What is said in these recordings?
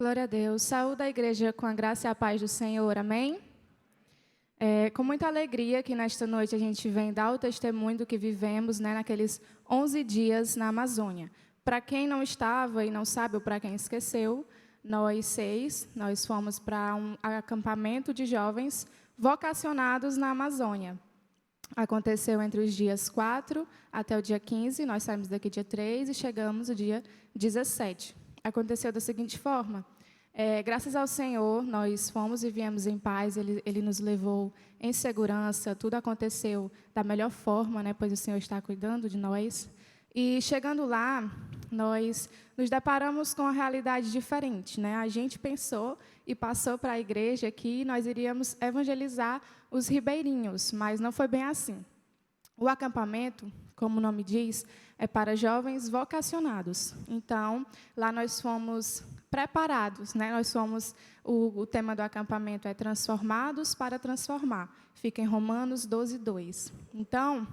Glória a Deus. Saúde a igreja com a graça e a paz do Senhor. Amém? Com muita alegria que nesta noite a gente vem dar o testemunho do que vivemos, naqueles 11 dias na Amazônia. Para quem não estava e não sabe, ou para quem esqueceu, nós fomos para um acampamento de jovens vocacionados na Amazônia. Aconteceu entre os dias 4 até o dia 15, nós saímos daqui dia 3 e chegamos no dia 17. Aconteceu da seguinte forma: graças ao Senhor, nós fomos e viemos em paz, Ele nos levou em segurança, tudo aconteceu da melhor forma, pois o Senhor está cuidando de nós. E chegando lá, nós nos deparamos com uma realidade diferente. A gente pensou e passou para a igreja que nós iríamos evangelizar os ribeirinhos, mas não foi bem assim. O acampamento, como o nome diz, é para jovens vocacionados. Então, lá nós fomos preparados, o tema do acampamento é transformados para transformar. Fica em Romanos 12, 2. Então,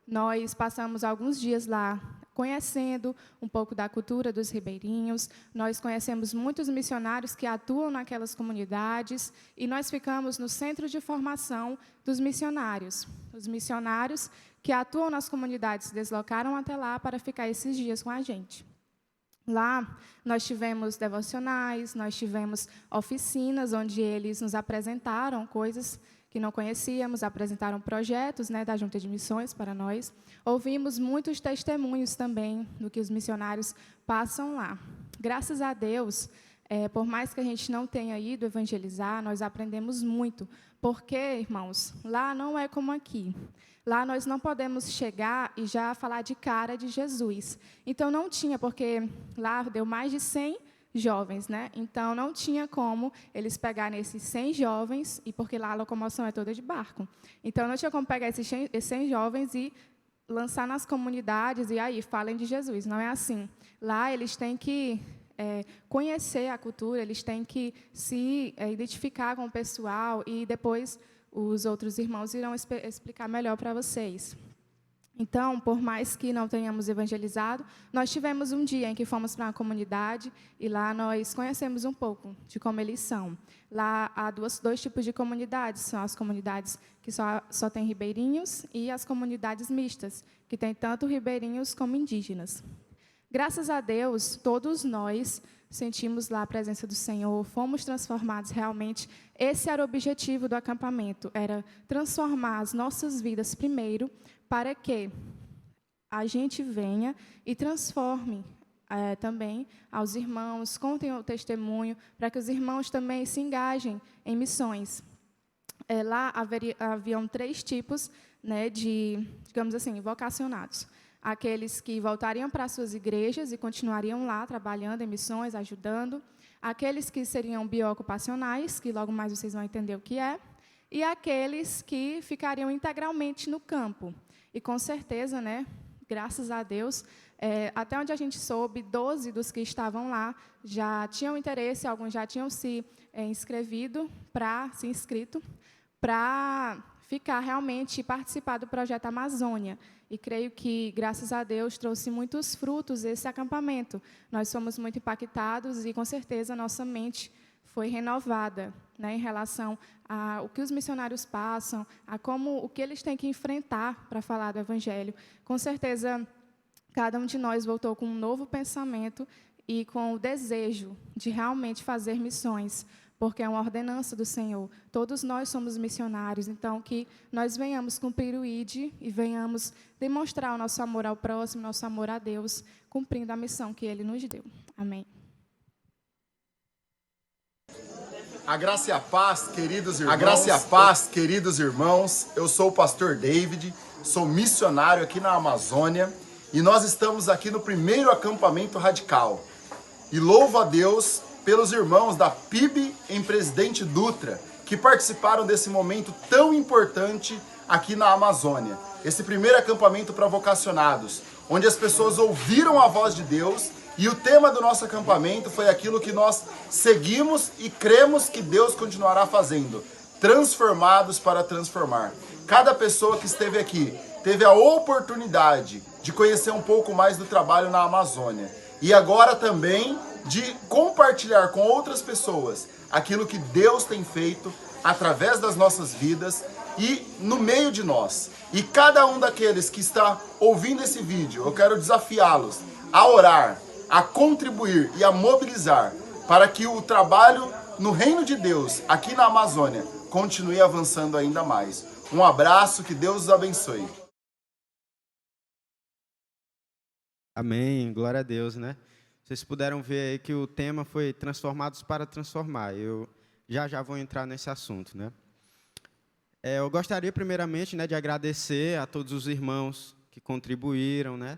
nós passamos alguns dias lá conhecendo um pouco da cultura dos ribeirinhos, nós conhecemos muitos missionários que atuam naquelas comunidades e nós ficamos no centro de formação dos missionários. Os missionários que atuam nas comunidades se deslocaram até lá para ficar esses dias com a gente. Lá, nós tivemos devocionais, nós tivemos oficinas, onde eles nos apresentaram coisas que não conhecíamos, apresentaram projetos da Junta de Missões para nós. Ouvimos muitos testemunhos também do que os missionários passam lá. Graças a Deus, por mais que a gente não tenha ido evangelizar, nós aprendemos muito, porque, irmãos, lá não é como aqui. Lá nós não podemos chegar e já falar de cara de Jesus. Então, não tinha, porque lá deu mais de 100 jovens, Então, não tinha como eles pegarem esses 100 jovens, e porque lá a locomoção é toda de barco. Então, não tinha como pegar esses 100 jovens e lançar nas comunidades, e aí, falem de Jesus. Não é assim. Lá, eles têm que conhecer a cultura, eles têm que se identificar com o pessoal, e depois os outros irmãos irão explicar melhor para vocês. Então, por mais que não tenhamos evangelizado, nós tivemos um dia em que fomos para uma comunidade e lá nós conhecemos um pouco de como eles são. Lá há dois tipos de comunidades, são as comunidades que só têm ribeirinhos e as comunidades mistas, que têm tanto ribeirinhos como indígenas. Graças a Deus, todos nós sentimos lá a presença do Senhor, fomos transformados realmente. Esse era o objetivo do acampamento, era transformar as nossas vidas primeiro, para que a gente venha e transforme também aos irmãos, contem o testemunho, para que os irmãos também se engajem em missões. Lá haviam 3 tipos de, digamos assim, vocacionados. Aqueles que voltariam para suas igrejas e continuariam lá trabalhando em missões, ajudando. Aqueles que seriam biocupacionais, que logo mais vocês vão entender o que é. E aqueles que ficariam integralmente no campo. E, com certeza, graças a Deus, até onde a gente soube, 12 dos que estavam lá já tinham interesse, alguns já tinham se inscrito para ficar realmente e participar do projeto Amazônia. E creio que, graças a Deus, trouxe muitos frutos esse acampamento. Nós fomos muito impactados e, com certeza, nossa mente foi renovada em relação ao que os missionários passam, a o que eles têm que enfrentar para falar do Evangelho. Com certeza, cada um de nós voltou com um novo pensamento e com o desejo de realmente fazer missões, porque é uma ordenança do Senhor. Todos nós somos missionários, então que nós venhamos cumprir o ID e venhamos demonstrar o nosso amor ao próximo, nosso amor a Deus, cumprindo a missão que Ele nos deu. Amém. A graça e a paz, queridos irmãos. A graça e a paz, queridos irmãos. Eu sou o pastor David, sou missionário aqui na Amazônia e nós estamos aqui no primeiro acampamento radical. E louvo a Deus pelos irmãos da PIB em Presidente Dutra, que participaram desse momento tão importante aqui na Amazônia. Esse primeiro acampamento para vocacionados, onde as pessoas ouviram a voz de Deus. E o tema do nosso acampamento foi aquilo que nós seguimos e cremos que Deus continuará fazendo. Transformados para transformar. Cada pessoa que esteve aqui teve a oportunidade de conhecer um pouco mais do trabalho na Amazônia. E agora também de compartilhar com outras pessoas aquilo que Deus tem feito através das nossas vidas e no meio de nós. E cada um daqueles que está ouvindo esse vídeo, eu quero desafiá-los a orar, a contribuir e a mobilizar para que o trabalho no reino de Deus, aqui na Amazônia, continue avançando ainda mais. Um abraço, que Deus os abençoe. Amém, glória a Deus, né? Vocês puderam ver aí que o tema foi Transformados para Transformar. Eu já vou entrar nesse assunto, né? Eu gostaria primeiramente, né, de agradecer a todos os irmãos que contribuíram, né,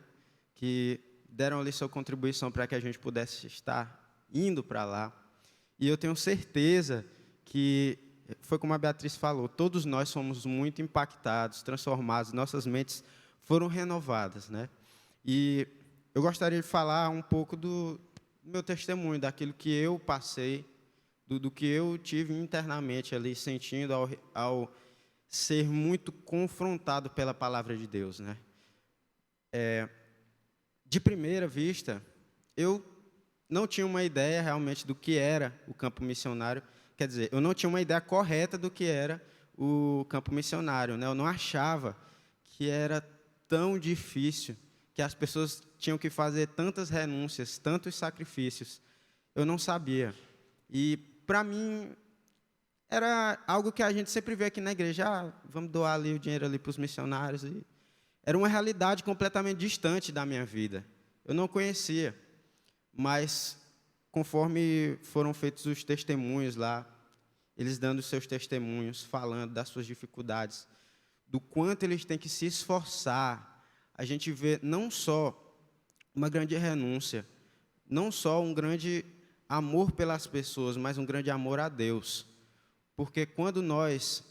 que deram ali sua contribuição para que a gente pudesse estar indo para lá. E eu tenho certeza que, foi como a Beatriz falou, todos nós somos muito impactados, transformados, nossas mentes foram renovadas, né? E eu gostaria de falar um pouco do meu testemunho, daquilo que eu passei, do que eu tive internamente ali, sentindo ao ser muito confrontado pela palavra de Deus, né? De primeira vista, eu não tinha uma ideia realmente do que era o campo missionário. Quer dizer, eu não tinha uma ideia correta do que era o campo missionário, né? Eu não achava que era tão difícil, que as pessoas tinham que fazer tantas renúncias, tantos sacrifícios. Eu não sabia. E, para mim, era algo que a gente sempre vê aqui na igreja, vamos doar ali o dinheiro ali para os missionários. E era uma realidade completamente distante da minha vida. Eu não conhecia, mas conforme foram feitos os testemunhos lá, eles dando os seus testemunhos, falando das suas dificuldades, do quanto eles têm que se esforçar, a gente vê não só uma grande renúncia, não só um grande amor pelas pessoas, mas um grande amor a Deus. Porque quando nós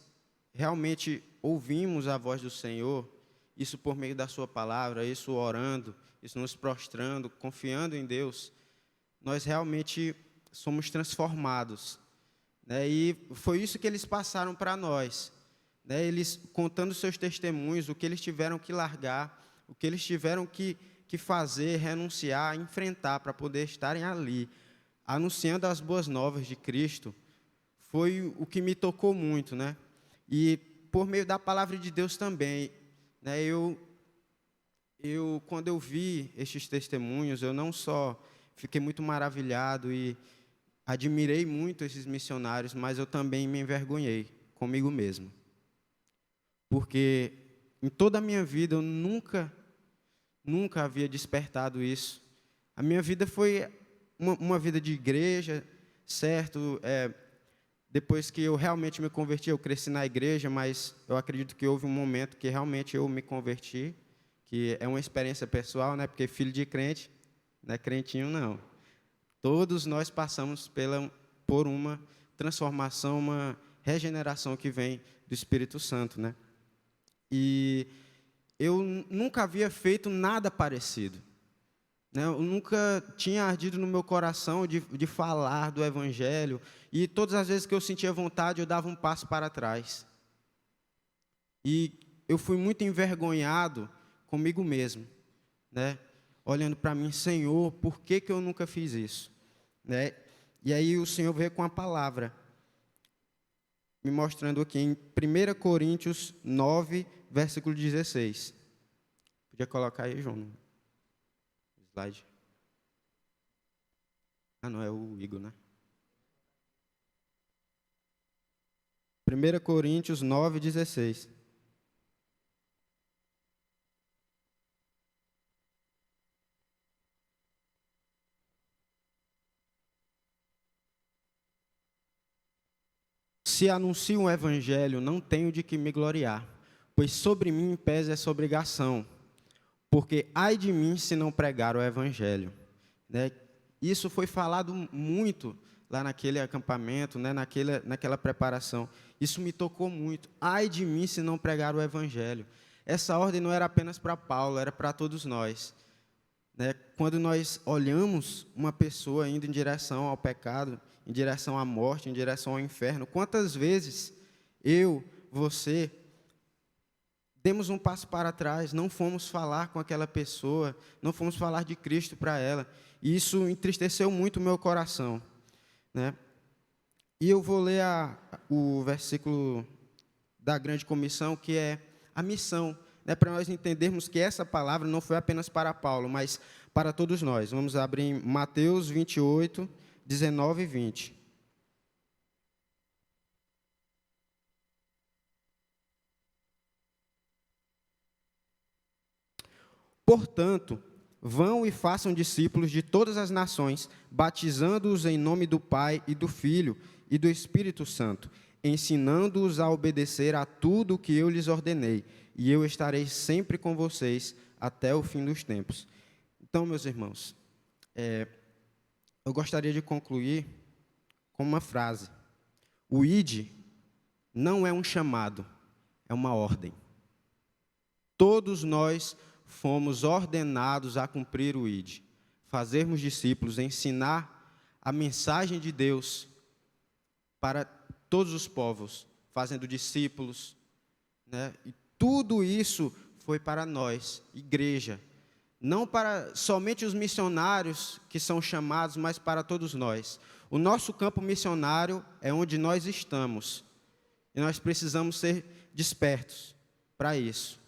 realmente ouvimos a voz do Senhor, isso por meio da sua palavra, isso orando, isso nos prostrando, confiando em Deus, nós realmente somos transformados, né? E foi isso que eles passaram para nós, né? Eles contando seus testemunhos, o que eles tiveram que largar, o que eles tiveram que fazer, renunciar, enfrentar para poder estarem ali, anunciando as boas novas de Cristo. Foi o que me tocou muito, né? E por meio da palavra de Deus também, né? Quando eu vi estes testemunhos, eu não só fiquei muito maravilhado e admirei muito esses missionários, mas eu também me envergonhei comigo mesmo. Porque em toda a minha vida eu nunca havia despertado isso. A minha vida foi uma vida de igreja, certo? Depois que eu realmente me converti, eu cresci na igreja, mas eu acredito que houve um momento que realmente eu me converti, que é uma experiência pessoal, né? Porque filho de crente, não é crentinho, não. Todos nós passamos por uma transformação, uma regeneração que vem do Espírito Santo, né? E eu nunca havia feito nada parecido, né? Eu nunca tinha ardido no meu coração de falar do Evangelho, e todas as vezes que eu sentia vontade, eu dava um passo para trás. E eu fui muito envergonhado comigo mesmo, né? Olhando para mim, Senhor, por que eu nunca fiz isso? Né? E aí o Senhor veio com a palavra, me mostrando aqui em 1 Coríntios 9, versículo 16. Podia colocar aí, João, no slide. Não é o Igor, né? 1 Coríntios 9, 16. Se anuncio um evangelho, não tenho de que me gloriar, pois sobre mim pesa essa obrigação, porque ai de mim se não pregar o evangelho. Né? Isso foi falado muito lá naquele acampamento, né? naquela preparação. Isso me tocou muito. Ai de mim se não pregar o evangelho. Essa ordem não era apenas para Paulo, era para todos nós. Né? Quando nós olhamos uma pessoa indo em direção ao pecado, em direção à morte, em direção ao inferno, quantas vezes eu, você, demos um passo para trás, não fomos falar com aquela pessoa, não fomos falar de Cristo para ela. E isso entristeceu muito o meu coração, né? E eu vou ler o versículo da grande comissão, que é a missão, né, para nós entendermos que essa palavra não foi apenas para Paulo, mas para todos nós. Vamos abrir em Mateus 28, 19 e 20. Portanto, vão e façam discípulos de todas as nações, batizando-os em nome do Pai e do Filho e do Espírito Santo, ensinando-os a obedecer a tudo o que eu lhes ordenei, e eu estarei sempre com vocês até o fim dos tempos. Então, meus irmãos, eu gostaria de concluir com uma frase. O ID não é um chamado, é uma ordem. Todos nós fomos ordenados a cumprir o ID, fazermos discípulos, ensinar a mensagem de Deus para todos os povos, fazendo discípulos, né? E tudo isso foi para nós, igreja, não para somente os missionários que são chamados, mas para todos nós. O nosso campo missionário é onde nós estamos, e nós precisamos ser despertos para isso.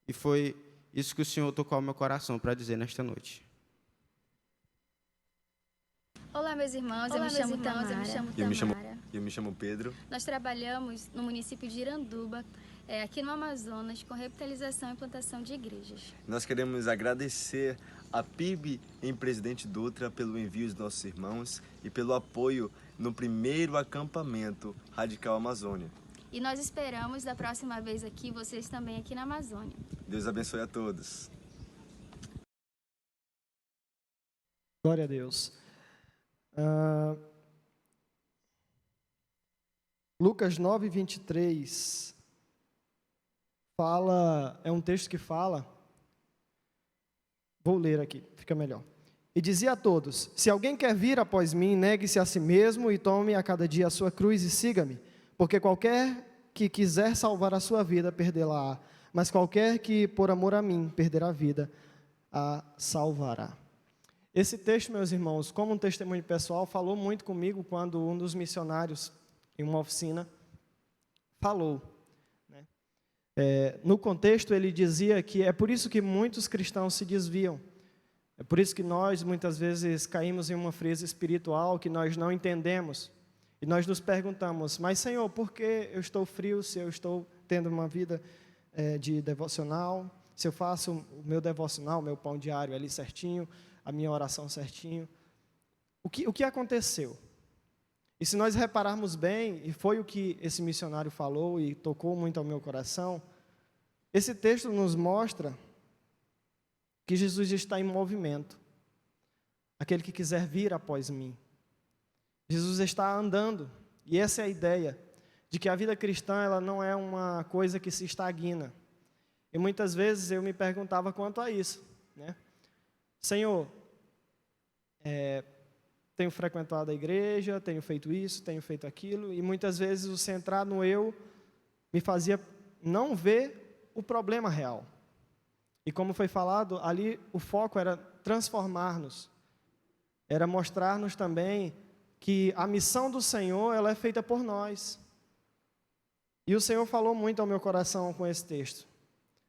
E foi isso que o Senhor tocou ao meu coração para dizer nesta noite. Olá, meus irmãos. Eu me chamo Tamara. Eu me chamo Pedro. Nós trabalhamos no município de Iranduba, aqui no Amazonas, com revitalização e plantação de igrejas. Nós queremos agradecer a PIB em Presidente Dutra pelo envio dos nossos irmãos e pelo apoio no primeiro acampamento Radical Amazônia. E nós esperamos, da próxima vez aqui, vocês também aqui na Amazônia. Deus abençoe a todos. Glória a Deus. Lucas 9, 23 é um texto que fala, vou ler aqui, fica melhor. E dizia a todos: se alguém quer vir após mim, negue-se a si mesmo e tome a cada dia a sua cruz e siga-me. Porque qualquer que quiser salvar a sua vida, perdê-la-á. Mas qualquer que, por amor a mim, perder a vida, a salvará. Esse texto, meus irmãos, como um testemunho pessoal, falou muito comigo quando um dos missionários, em uma oficina, falou. Né? No contexto, ele dizia que é por isso que muitos cristãos se desviam. É por isso que nós, muitas vezes, caímos em uma frieza espiritual que nós não entendemos. E nós nos perguntamos: mas Senhor, por que eu estou frio se eu estou tendo uma vida de devocional? Se eu faço o meu devocional, meu pão diário ali certinho, a minha oração certinho? O que aconteceu? E se nós repararmos bem, e foi o que esse missionário falou e tocou muito ao meu coração, esse texto nos mostra que Jesus está em movimento. Aquele que quiser vir após mim. Jesus está andando, e essa é a ideia, de que a vida cristã ela não é uma coisa que se estagna. E muitas vezes eu me perguntava quanto a isso, né? Senhor, tenho frequentado a igreja, tenho feito isso, tenho feito aquilo, e muitas vezes o centrar no eu me fazia não ver o problema real. E como foi falado, ali o foco era transformar-nos, era mostrar-nos também que a missão do Senhor, ela é feita por nós. E o Senhor falou muito ao meu coração com esse texto,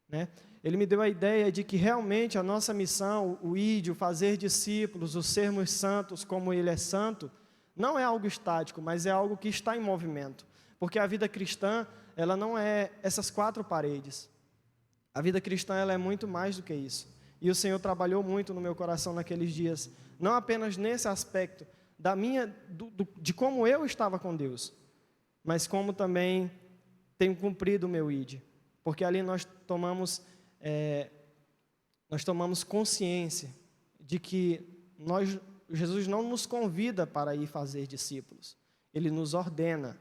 né? Ele me deu a ideia de que realmente a nossa missão, o ir, o fazer discípulos, o sermos santos como Ele é santo, não é algo estático, mas é algo que está em movimento. Porque a vida cristã, ela não é essas quatro paredes. A vida cristã, ela é muito mais do que isso. E o Senhor trabalhou muito no meu coração naqueles dias, não apenas nesse aspecto, de como eu estava com Deus, mas como também tenho cumprido o meu ID, porque ali nós tomamos consciência de que Jesus não nos convida para ir fazer discípulos, Ele nos ordena.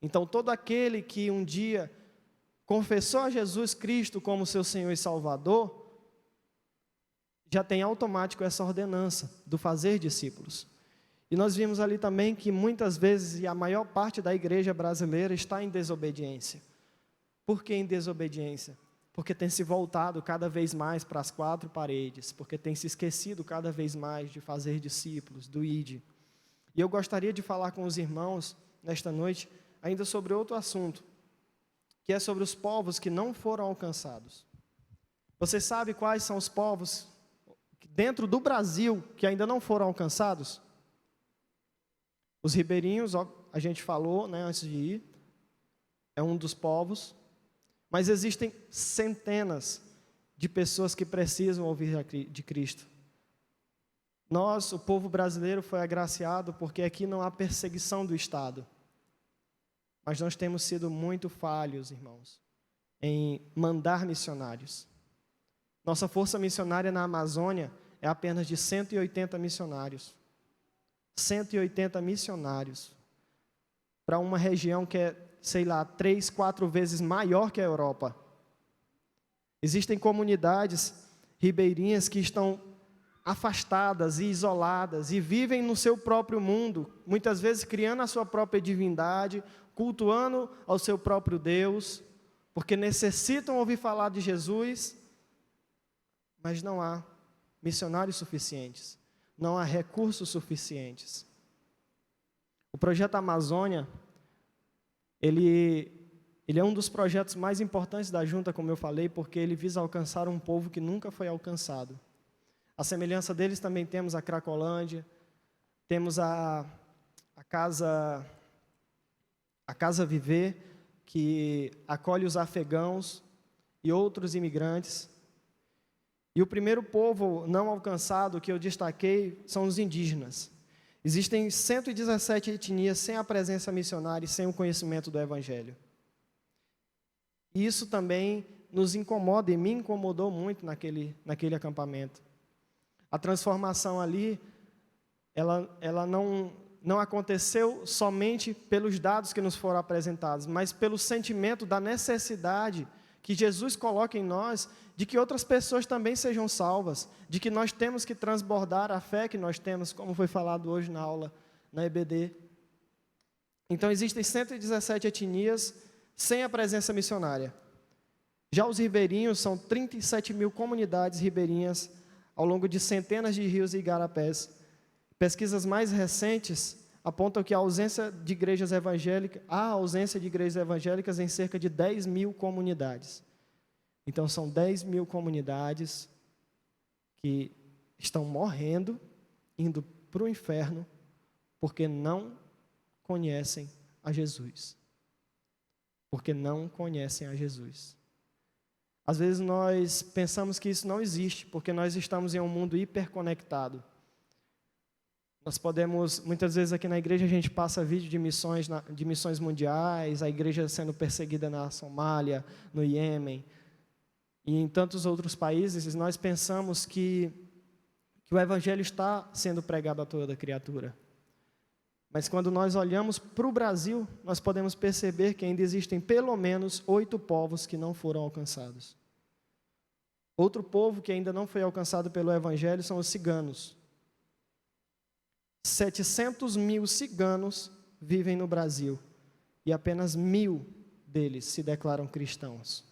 Então todo aquele que um dia confessou a Jesus Cristo como seu Senhor e Salvador, já tem automático essa ordenança do fazer discípulos. E nós vimos ali também que muitas vezes, e a maior parte da igreja brasileira está em desobediência. Por que em desobediência? porque tem se voltado cada vez mais para as quatro paredes, porque tem se esquecido cada vez mais de fazer discípulos, do ID. E eu gostaria de falar com os irmãos nesta noite ainda sobre outro assunto, que é sobre os povos que não foram alcançados. Você sabe quais são os povos dentro do Brasil que ainda não foram alcançados? Os ribeirinhos, a gente falou, né, antes de ir, é um dos povos, mas existem centenas de pessoas que precisam ouvir de Cristo. Nós, o povo brasileiro, foi agraciado porque aqui não há perseguição do Estado. Mas nós temos sido muito falhos, irmãos, em mandar missionários. Nossa força missionária na Amazônia é apenas de 180 missionários. 180 missionários. Para uma região que é, 3, 4 vezes maior que a Europa. Existem comunidades ribeirinhas que estão afastadas e isoladas e vivem no seu próprio mundo, muitas vezes criando a sua própria divindade, cultuando ao seu próprio Deus, porque necessitam ouvir falar de Jesus, mas não há missionários suficientes, não há recursos suficientes. O projeto Amazônia, ele é um dos projetos mais importantes da Junta, como eu falei, porque ele visa alcançar um povo que nunca foi alcançado. A semelhança deles também temos a Cracolândia, temos a Casa Viver, que acolhe os afegãos e outros imigrantes. E o primeiro povo não alcançado que eu destaquei são os indígenas. Existem 117 etnias sem a presença missionária e sem o conhecimento do Evangelho. E isso também nos incomoda e me incomodou muito naquele acampamento. A transformação ali, ela não aconteceu somente pelos dados que nos foram apresentados, mas pelo sentimento da necessidade que Jesus coloca em nós, de que outras pessoas também sejam salvas, de que nós temos que transbordar a fé que nós temos, como foi falado hoje na aula, na EBD. Então, existem 117 etnias sem a presença missionária. Já os ribeirinhos, são 37 mil comunidades ribeirinhas ao longo de centenas de rios e igarapés. Pesquisas mais recentes apontam que há ausência de igrejas evangélicas em cerca de 10 mil comunidades. Então, são 10 mil comunidades que estão morrendo, indo para o inferno, porque não conhecem a Jesus. Porque não conhecem a Jesus. Às vezes nós pensamos que isso não existe, porque nós estamos em um mundo hiperconectado. Nós podemos, muitas vezes aqui na igreja a gente passa vídeo de missões mundiais, a igreja sendo perseguida na Somália, no Iêmen e em tantos outros países. Nós pensamos que o Evangelho está sendo pregado a toda criatura. Mas quando nós olhamos para o Brasil, nós podemos perceber que ainda existem pelo menos 8 povos que não foram alcançados. Outro povo que ainda não foi alcançado pelo Evangelho são os ciganos. 700 mil ciganos vivem no Brasil e apenas 1.000 deles se declaram cristãos.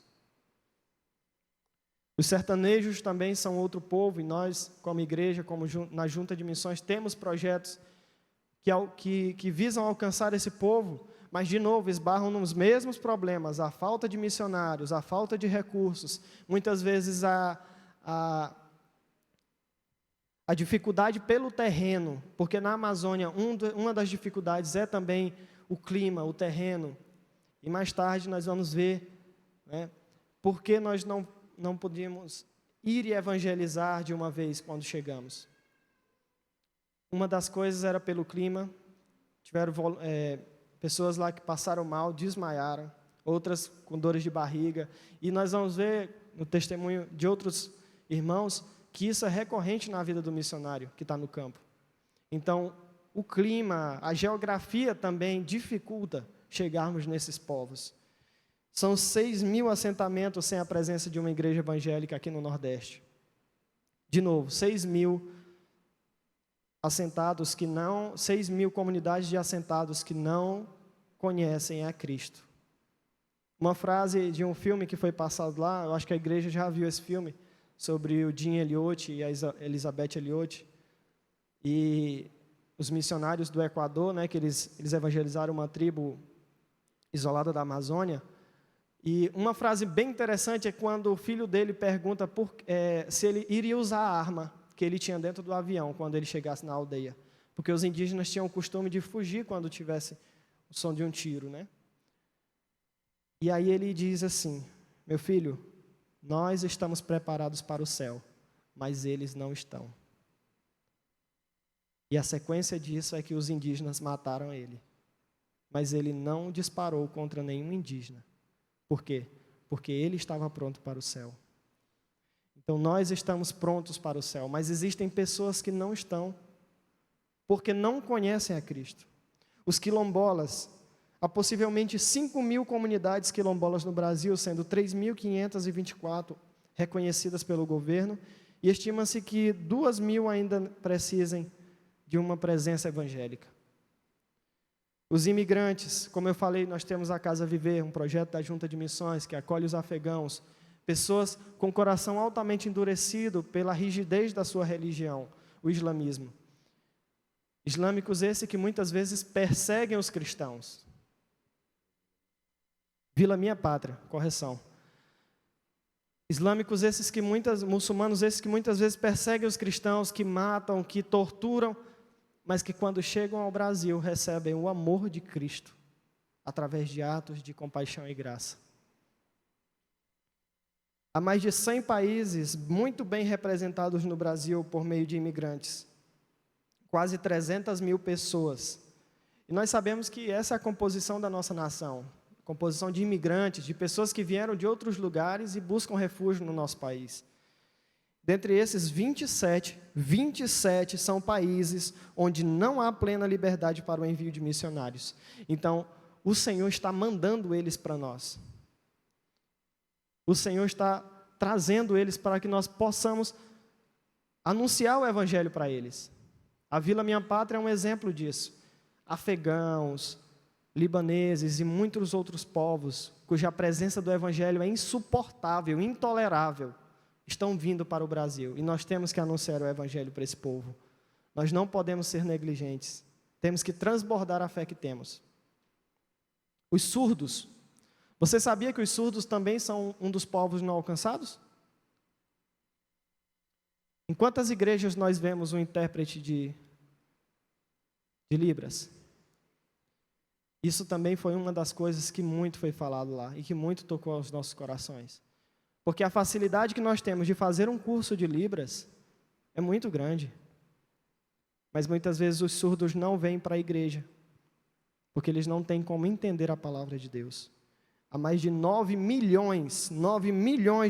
Os sertanejos também são outro povo e nós, como igreja, como na Junta de Missões, temos projetos que visam alcançar esse povo, mas, de novo, esbarram nos mesmos problemas, a falta de missionários, a falta de recursos, muitas vezes a dificuldade pelo terreno, porque na Amazônia uma das dificuldades é também o clima, o terreno, e mais tarde nós vamos ver, né, por que nós não podíamos ir e evangelizar de uma vez quando chegamos. Uma das coisas era pelo clima, tiveram pessoas lá que passaram mal, desmaiaram, outras com dores de barriga, e nós vamos ver no testemunho de outros irmãos que isso é recorrente na vida do missionário que está no campo. Então, o clima, a geografia também dificulta chegarmos nesses povos. São 6.000 assentamentos sem a presença de uma igreja evangélica aqui no Nordeste. De novo, 6.000 assentados 6.000 comunidades de assentados que não conhecem a Cristo. uma frase de um filme que foi passado lá, eu acho que a igreja já viu esse filme, sobre o Jim Elliot e a Elizabeth Elliot, e os missionários do Equador, né, que eles evangelizaram uma tribo isolada da Amazônia. E uma frase bem interessante é quando o filho dele pergunta se ele iria usar a arma que ele tinha dentro do avião quando ele chegasse na aldeia. Porque os indígenas tinham o costume de fugir quando tivesse o som de um tiro, né? E aí ele diz assim: meu filho, nós estamos preparados para o céu, mas eles não estão. E a sequência disso é que os indígenas mataram ele. Mas ele não disparou contra nenhum indígena. Por quê? Porque ele estava pronto para o céu. Então nós estamos prontos para o céu, mas existem pessoas que não estão, porque não conhecem a Cristo. Os quilombolas, há possivelmente 5.000 comunidades quilombolas no Brasil, sendo 3.524 reconhecidas pelo governo, e estima-se que 2.000 ainda precisem de uma presença evangélica. Os imigrantes, como eu falei, nós temos a Casa Viver, um projeto da Junta de Missões que acolhe os afegãos, pessoas com o coração altamente endurecido pela rigidez da sua religião, o islamismo. Islâmicos esses que muitas vezes perseguem os cristãos. Vila Minha Pátria, correção. Islâmicos esses que muçulmanos esses que muitas vezes perseguem os cristãos, que matam, que torturam, mas que quando chegam ao Brasil recebem o amor de Cristo, através de atos de compaixão e graça. Há mais de 100 países muito bem representados no Brasil por meio de imigrantes. Quase 300.000 pessoas. E nós sabemos que essa é a composição da nossa nação. Composição de imigrantes, de pessoas que vieram de outros lugares e buscam refúgio no nosso país. Dentre esses 27 são países onde não há plena liberdade para o envio de missionários. Então, o Senhor está mandando eles para nós. O Senhor está trazendo eles para que nós possamos anunciar o Evangelho para eles. A Vila Minha Pátria é um exemplo disso. Afegãos, libaneses e muitos outros povos, cuja presença do Evangelho é insuportável, intolerável, estão vindo para o Brasil. E nós temos que anunciar o Evangelho para esse povo. Nós não podemos ser negligentes. Temos que transbordar a fé que temos. Os surdos. Você sabia que os surdos também são um dos povos não alcançados? Em quantas igrejas nós vemos um intérprete de Libras? Isso também foi uma das coisas que muito foi falado lá e que muito tocou aos nossos corações. Porque a facilidade que nós temos de fazer um curso de Libras é muito grande. Mas muitas vezes os surdos não vêm para a igreja, porque eles não têm como entender a palavra de Deus. Há mais de 9 milhões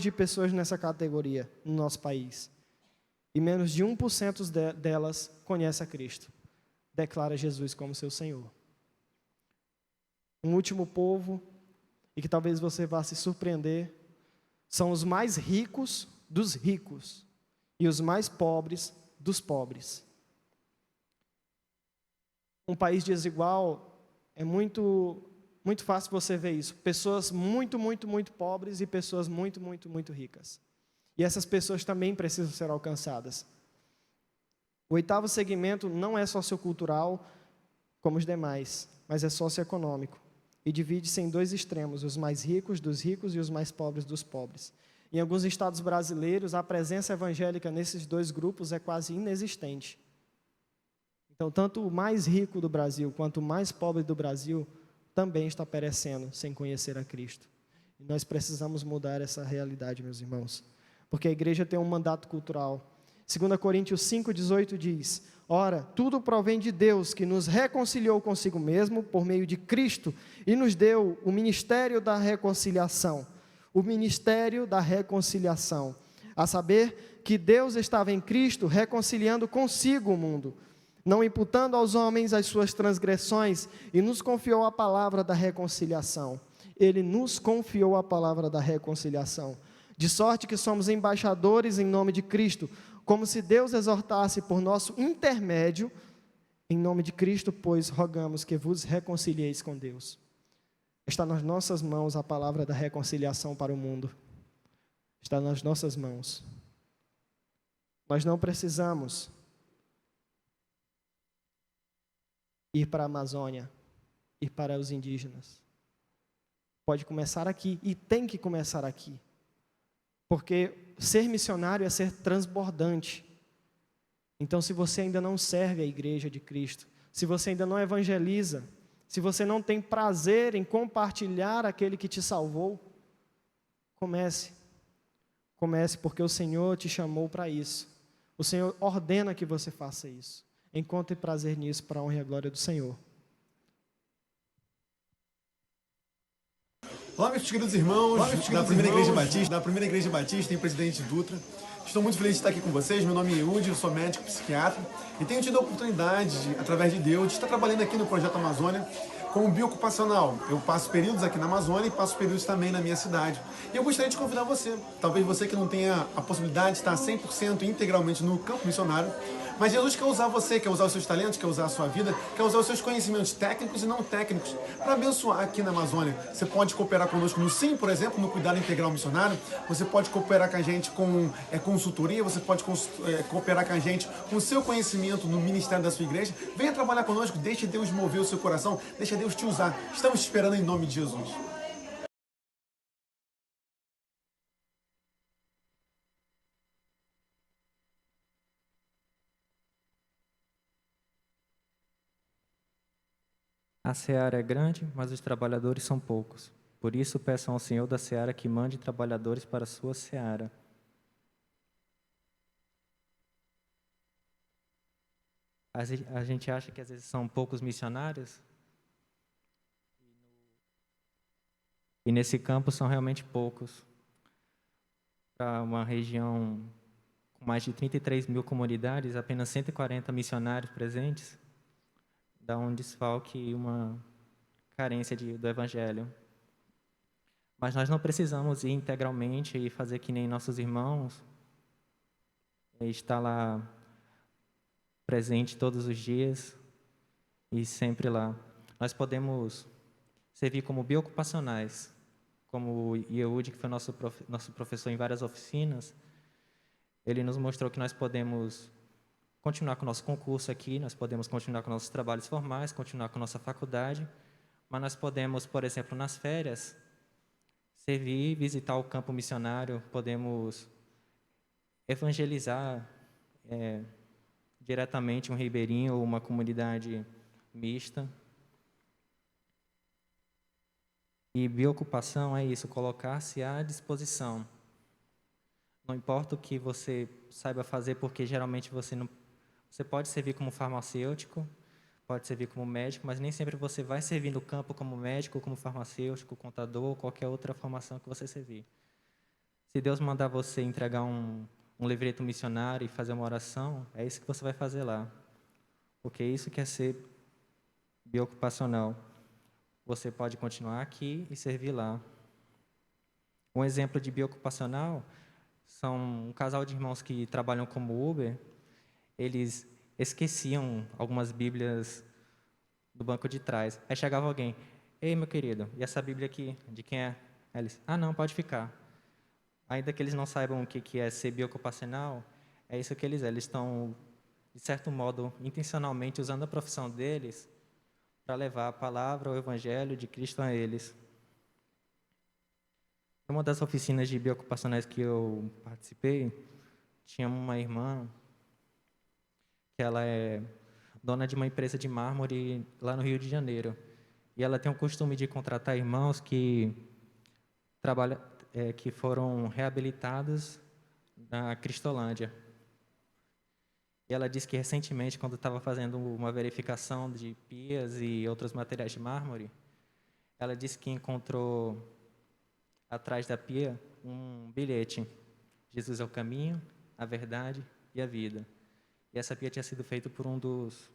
de pessoas nessa categoria no nosso país. E menos de 1% delas conhece a Cristo. Declara Jesus como seu Senhor. Um último povo, e que talvez você vá se surpreender, são os mais ricos dos ricos e os mais pobres dos pobres. Um país desigual, é muito fácil você ver isso. Pessoas muito pobres e pessoas muito ricas. E essas pessoas também precisam ser alcançadas. O 8º segmento não é sociocultural como os demais, mas é socioeconômico. E divide-se em 2 extremos, os mais ricos dos ricos e os mais pobres dos pobres. Em alguns estados brasileiros, a presença evangélica nesses 2 grupos é quase inexistente. Então, tanto o mais rico do Brasil quanto o mais pobre do Brasil também está perecendo sem conhecer a Cristo. E nós precisamos mudar essa realidade, meus irmãos, porque a igreja tem um mandato cultural. 2 Coríntios 5,18 diz: ora, tudo provém de Deus, que nos reconciliou consigo mesmo por meio de Cristo e nos deu o ministério da reconciliação. O ministério da reconciliação. A saber que Deus estava em Cristo reconciliando consigo o mundo, não imputando aos homens as suas transgressões, e nos confiou a palavra da reconciliação. Ele nos confiou a palavra da reconciliação. De sorte que somos embaixadores em nome de Cristo, como se Deus exortasse por nosso intermédio, em nome de Cristo, pois rogamos que vos reconcilieis com Deus. Está nas nossas mãos a palavra da reconciliação para o mundo. Está nas nossas mãos. Nós não precisamos ir para a Amazônia, ir para os indígenas. Pode começar aqui e tem que começar aqui. Porque ser missionário é ser transbordante. Então, se você ainda não serve a igreja de Cristo, se você ainda não evangeliza, se você não tem prazer em compartilhar aquele que te salvou, comece. Comece, porque o Senhor te chamou para isso. O Senhor ordena que você faça isso. Encontre prazer nisso para a honra e a glória do Senhor. Olá, meus queridos irmãos, da Primeira Igreja Batista em Presidente Dutra. Estou muito feliz de estar aqui com vocês. Meu nome é Yudi, eu sou médico psiquiatra e tenho tido a oportunidade, através de Deus, de estar trabalhando aqui no Projeto Amazônia como biocupacional. Eu passo períodos aqui na Amazônia e passo períodos também na minha cidade. E eu gostaria de convidar você, talvez você que não tenha a possibilidade de estar 100% integralmente no campo missionário, mas Jesus quer usar você, quer usar os seus talentos, quer usar a sua vida, quer usar os seus conhecimentos técnicos e não técnicos para abençoar aqui na Amazônia. Você pode cooperar conosco no SIM, por exemplo, no Cuidado Integral Missionário. Você pode cooperar com a gente com consultoria, você pode cooperar com a gente com o seu conhecimento no ministério da sua igreja. Venha trabalhar conosco, deixe Deus mover o seu coração, deixe Deus te usar. Estamos te esperando em nome de Jesus. A seara é grande, mas os trabalhadores são poucos. Por isso, peçam ao Senhor da seara que mande trabalhadores para a sua seara. A gente acha que às vezes são poucos missionários. E nesse campo são realmente poucos. Para uma região com mais de 33 mil comunidades, apenas 140 missionários presentes, dá um desfalque e uma carência do Evangelho. Mas nós não precisamos ir integralmente e fazer que nem nossos irmãos, estar lá presente todos os dias e sempre lá. Nós podemos servir como biocupacionais, como o Yehudi, que foi nosso professor em várias oficinas. Ele nos mostrou que nós podemos continuar com o nosso concurso aqui, nós podemos continuar com nossos trabalhos formais, continuar com a nossa faculdade, mas nós podemos, por exemplo, nas férias, servir, visitar o campo missionário, podemos evangelizar diretamente um ribeirinho ou uma comunidade mista. E biocupação é isso, colocar-se à disposição. Não importa o que você saiba fazer, porque geralmente você pode servir como farmacêutico, pode servir como médico, mas nem sempre você vai servir no campo como médico, como farmacêutico, contador, ou qualquer outra formação que você servir. Se Deus mandar você entregar um livreto missionário e fazer uma oração, é isso que você vai fazer lá. Porque isso que é ser biocupacional. Você pode continuar aqui e servir lá. Um exemplo de biocupacional são um casal de irmãos que trabalham como Uber. Eles esqueciam algumas Bíblias do banco de trás. Aí chegava alguém: ei, meu querido, e essa Bíblia aqui, de quem é? Aí eles: não, pode ficar. Ainda que eles não saibam o que é ser biocupacional, é isso que eles estão, de certo modo, intencionalmente usando a profissão deles para levar a palavra, o Evangelho de Cristo a eles. Uma das oficinas de biocupacionais que eu participei, tinha uma irmã que ela é dona de uma empresa de mármore lá no Rio de Janeiro. E ela tem o costume de contratar irmãos que foram reabilitados na Cristolândia. E ela disse que recentemente, quando estava fazendo uma verificação de pias e outros materiais de mármore, ela disse que encontrou atrás da pia um bilhete: Jesus é o caminho, a verdade e a vida. E essa pia tinha sido feita por um dos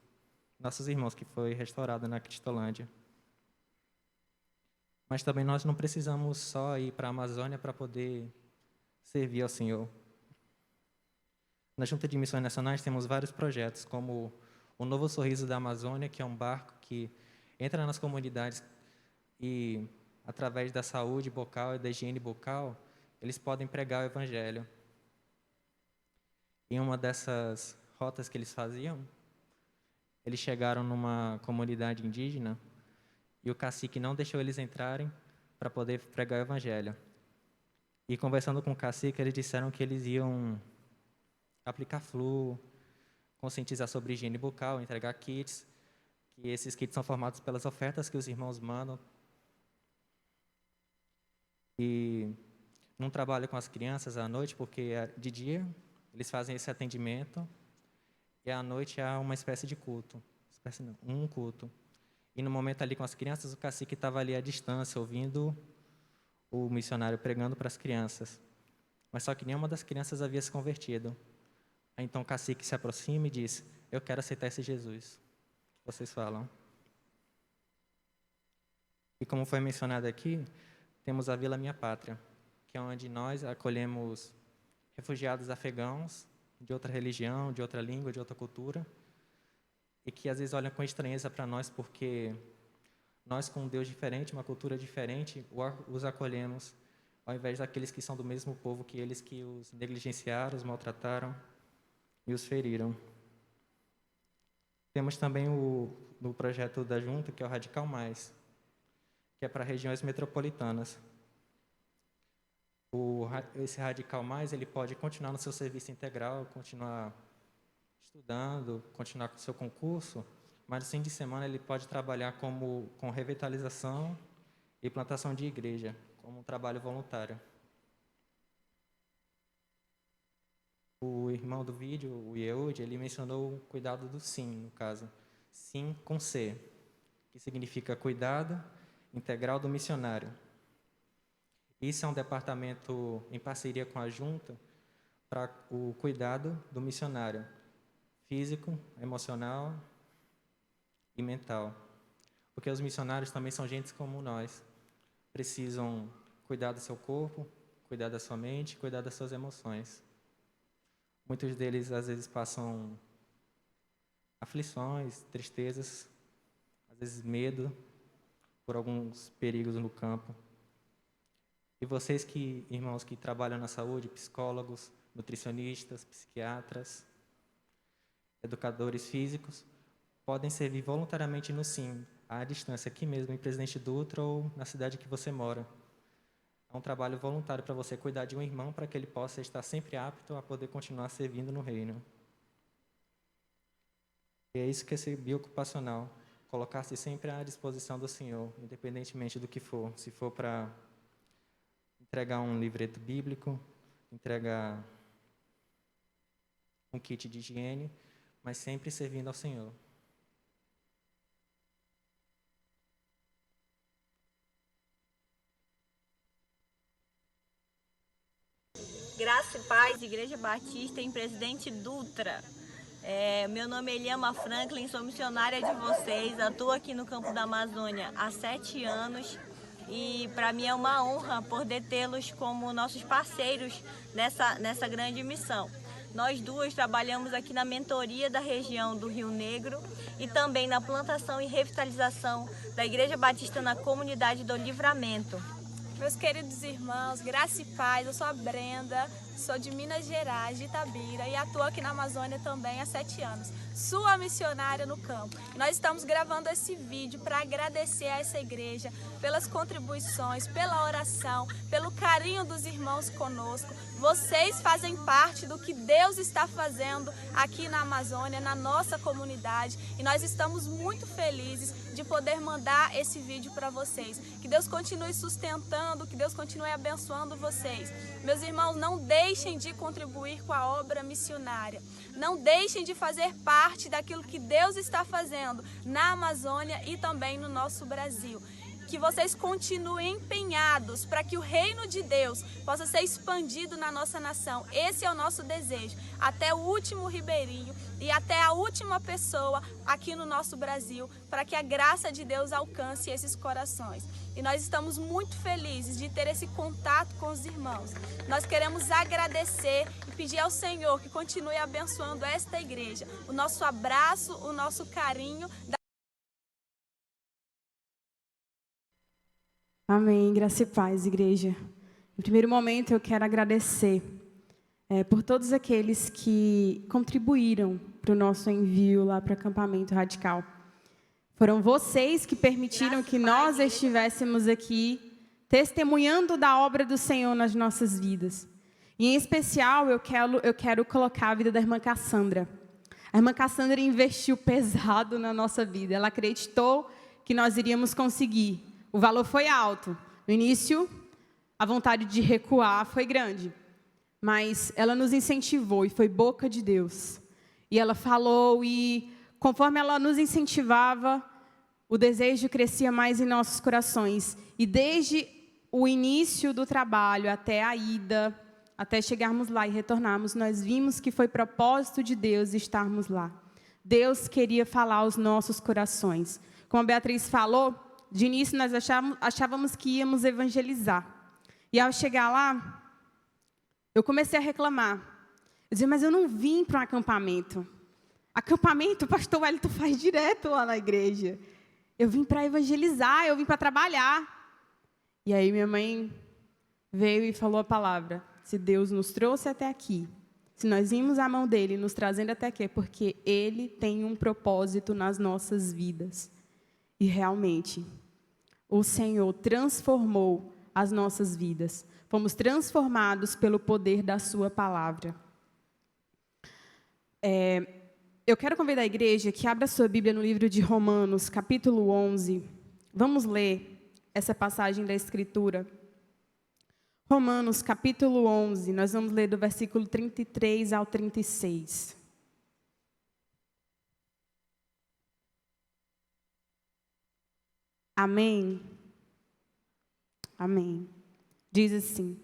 nossos irmãos, que foi restaurada na Cristolândia. Mas também nós não precisamos só ir para a Amazônia para poder servir ao Senhor. Na Junta de Missões Nacionais temos vários projetos, como o Novo Sorriso da Amazônia, que é um barco que entra nas comunidades e através da saúde bucal e da higiene bucal, eles podem pregar o evangelho. Em uma dessas rotas que eles faziam, eles chegaram numa comunidade indígena e o cacique não deixou eles entrarem para poder pregar o evangelho. E conversando com o cacique, eles disseram que eles iam aplicar flu, conscientizar sobre higiene bucal, entregar kits, que esses kits são formados pelas ofertas que os irmãos mandam. E não trabalho com as crianças à noite, porque de dia eles fazem esse atendimento e à noite há uma espécie de culto, um culto. E no momento ali com as crianças, o cacique estava ali à distância, ouvindo o missionário pregando para as crianças. Mas só que nenhuma das crianças havia se convertido. Aí, então o cacique se aproxima e diz: eu quero aceitar esse Jesus. Vocês falam. E como foi mencionado aqui, temos a Vila Minha Pátria, que é onde nós acolhemos refugiados afegãos de outra religião, de outra língua, de outra cultura, e que às vezes olham com estranheza para nós porque nós, com um Deus diferente, uma cultura diferente, os acolhemos, ao invés daqueles que são do mesmo povo que eles, que os negligenciaram, os maltrataram e os feriram. Temos também o projeto da Junta, que é o Radical Mais, que é para regiões metropolitanas. Esse Radical Mais, ele pode continuar no seu serviço integral, continuar estudando, continuar com o seu concurso, mas no fim de semana ele pode trabalhar com revitalização e plantação de igreja, como um trabalho voluntário. O irmão do vídeo, o Yeud, ele mencionou o cuidado do SIM, no caso. SIM com C, que significa Cuidado Integral do Missionário. Isso é um departamento em parceria com a Junta para o cuidado do missionário, físico, emocional e mental. Porque os missionários também são gente como nós. Precisam cuidar do seu corpo, cuidar da sua mente, cuidar das suas emoções. Muitos deles, às vezes, passam aflições, tristezas, às vezes medo por alguns perigos no campo. E vocês, irmãos que trabalham na saúde, psicólogos, nutricionistas, psiquiatras, educadores físicos, podem servir voluntariamente no SIM, à distância, aqui mesmo, em Presidente Dutra ou na cidade que você mora. É um trabalho voluntário para você cuidar de um irmão para que ele possa estar sempre apto a poder continuar servindo no reino. E é isso que é ser biocupacional, colocar-se sempre à disposição do Senhor, independentemente do que for. Se for para entregar um livreto bíblico, entregar um kit de higiene, mas sempre servindo ao Senhor. Graça e Paz, Igreja Batista em Presidente Dutra. Meu nome é Eliama Franklin, sou missionária de vocês, atuo aqui no campo da Amazônia há 7 anos e para mim é uma honra poder tê-los como nossos parceiros nessa grande missão. Nós duas trabalhamos aqui na mentoria da região do Rio Negro e também na plantação e revitalização da Igreja Batista na comunidade do Livramento. Meus queridos irmãos, graça e paz, eu sou a Brenda, sou de Minas Gerais, de Itabira, e atuo aqui na Amazônia também há 7 anos. Sua missionária no campo. Nós estamos gravando esse vídeo para agradecer a essa igreja pelas contribuições, pela oração, pelo carinho dos irmãos conosco. Vocês fazem parte do que Deus está fazendo aqui na Amazônia, na nossa comunidade, e nós estamos muito felizes de poder mandar esse vídeo para vocês. Que Deus continue sustentando, que Deus continue abençoando vocês. Meus irmãos, não deixem de contribuir com a obra missionária. Não deixem de fazer parte daquilo que Deus está fazendo na Amazônia e também no nosso Brasil. Que vocês continuem empenhados para que o reino de Deus possa ser expandido na nossa nação. Esse é o nosso desejo, até o último ribeirinho e até a última pessoa aqui no nosso Brasil, para que a graça de Deus alcance esses corações. E nós estamos muito felizes de ter esse contato com os irmãos. Nós queremos agradecer e pedir ao Senhor que continue abençoando esta igreja. O nosso abraço, o nosso carinho. Amém. Graça e paz, igreja. Em primeiro momento, eu quero agradecer por todos aqueles que contribuíram para o nosso envio lá para o acampamento radical. Foram vocês que permitiram que nós estivéssemos aqui testemunhando da obra do Senhor nas nossas vidas. E, em especial, eu quero colocar a vida da irmã Cassandra. A irmã Cassandra investiu pesado na nossa vida. Ela acreditou que nós iríamos conseguir. O valor foi alto. No início, a vontade de recuar foi grande. Mas ela nos incentivou e foi boca de Deus. E ela falou e, conforme ela nos incentivava, o desejo crescia mais em nossos corações. E desde o início do trabalho até a ida, até chegarmos lá e retornarmos, nós vimos que foi propósito de Deus estarmos lá. Deus queria falar aos nossos corações. Como a Beatriz falou, de início nós achávamos que íamos evangelizar. E ao chegar lá, eu comecei a reclamar. Eu dizia, mas eu não vim para um acampamento. Acampamento, o pastor Wellington faz direto lá na igreja. Eu vim para evangelizar, eu vim para trabalhar. E aí minha mãe veio e falou a palavra. Se Deus nos trouxe até aqui, se nós vimos a mão dele nos trazendo até aqui, é porque ele tem um propósito nas nossas vidas. E realmente, o Senhor transformou as nossas vidas. Fomos transformados pelo poder da sua palavra. Eu quero convidar a igreja que abra sua Bíblia no livro de Romanos, capítulo 11. Vamos ler essa passagem da Escritura. Romanos, capítulo 11, nós vamos ler do versículo 33 ao 36. Amém? Amém. Diz assim: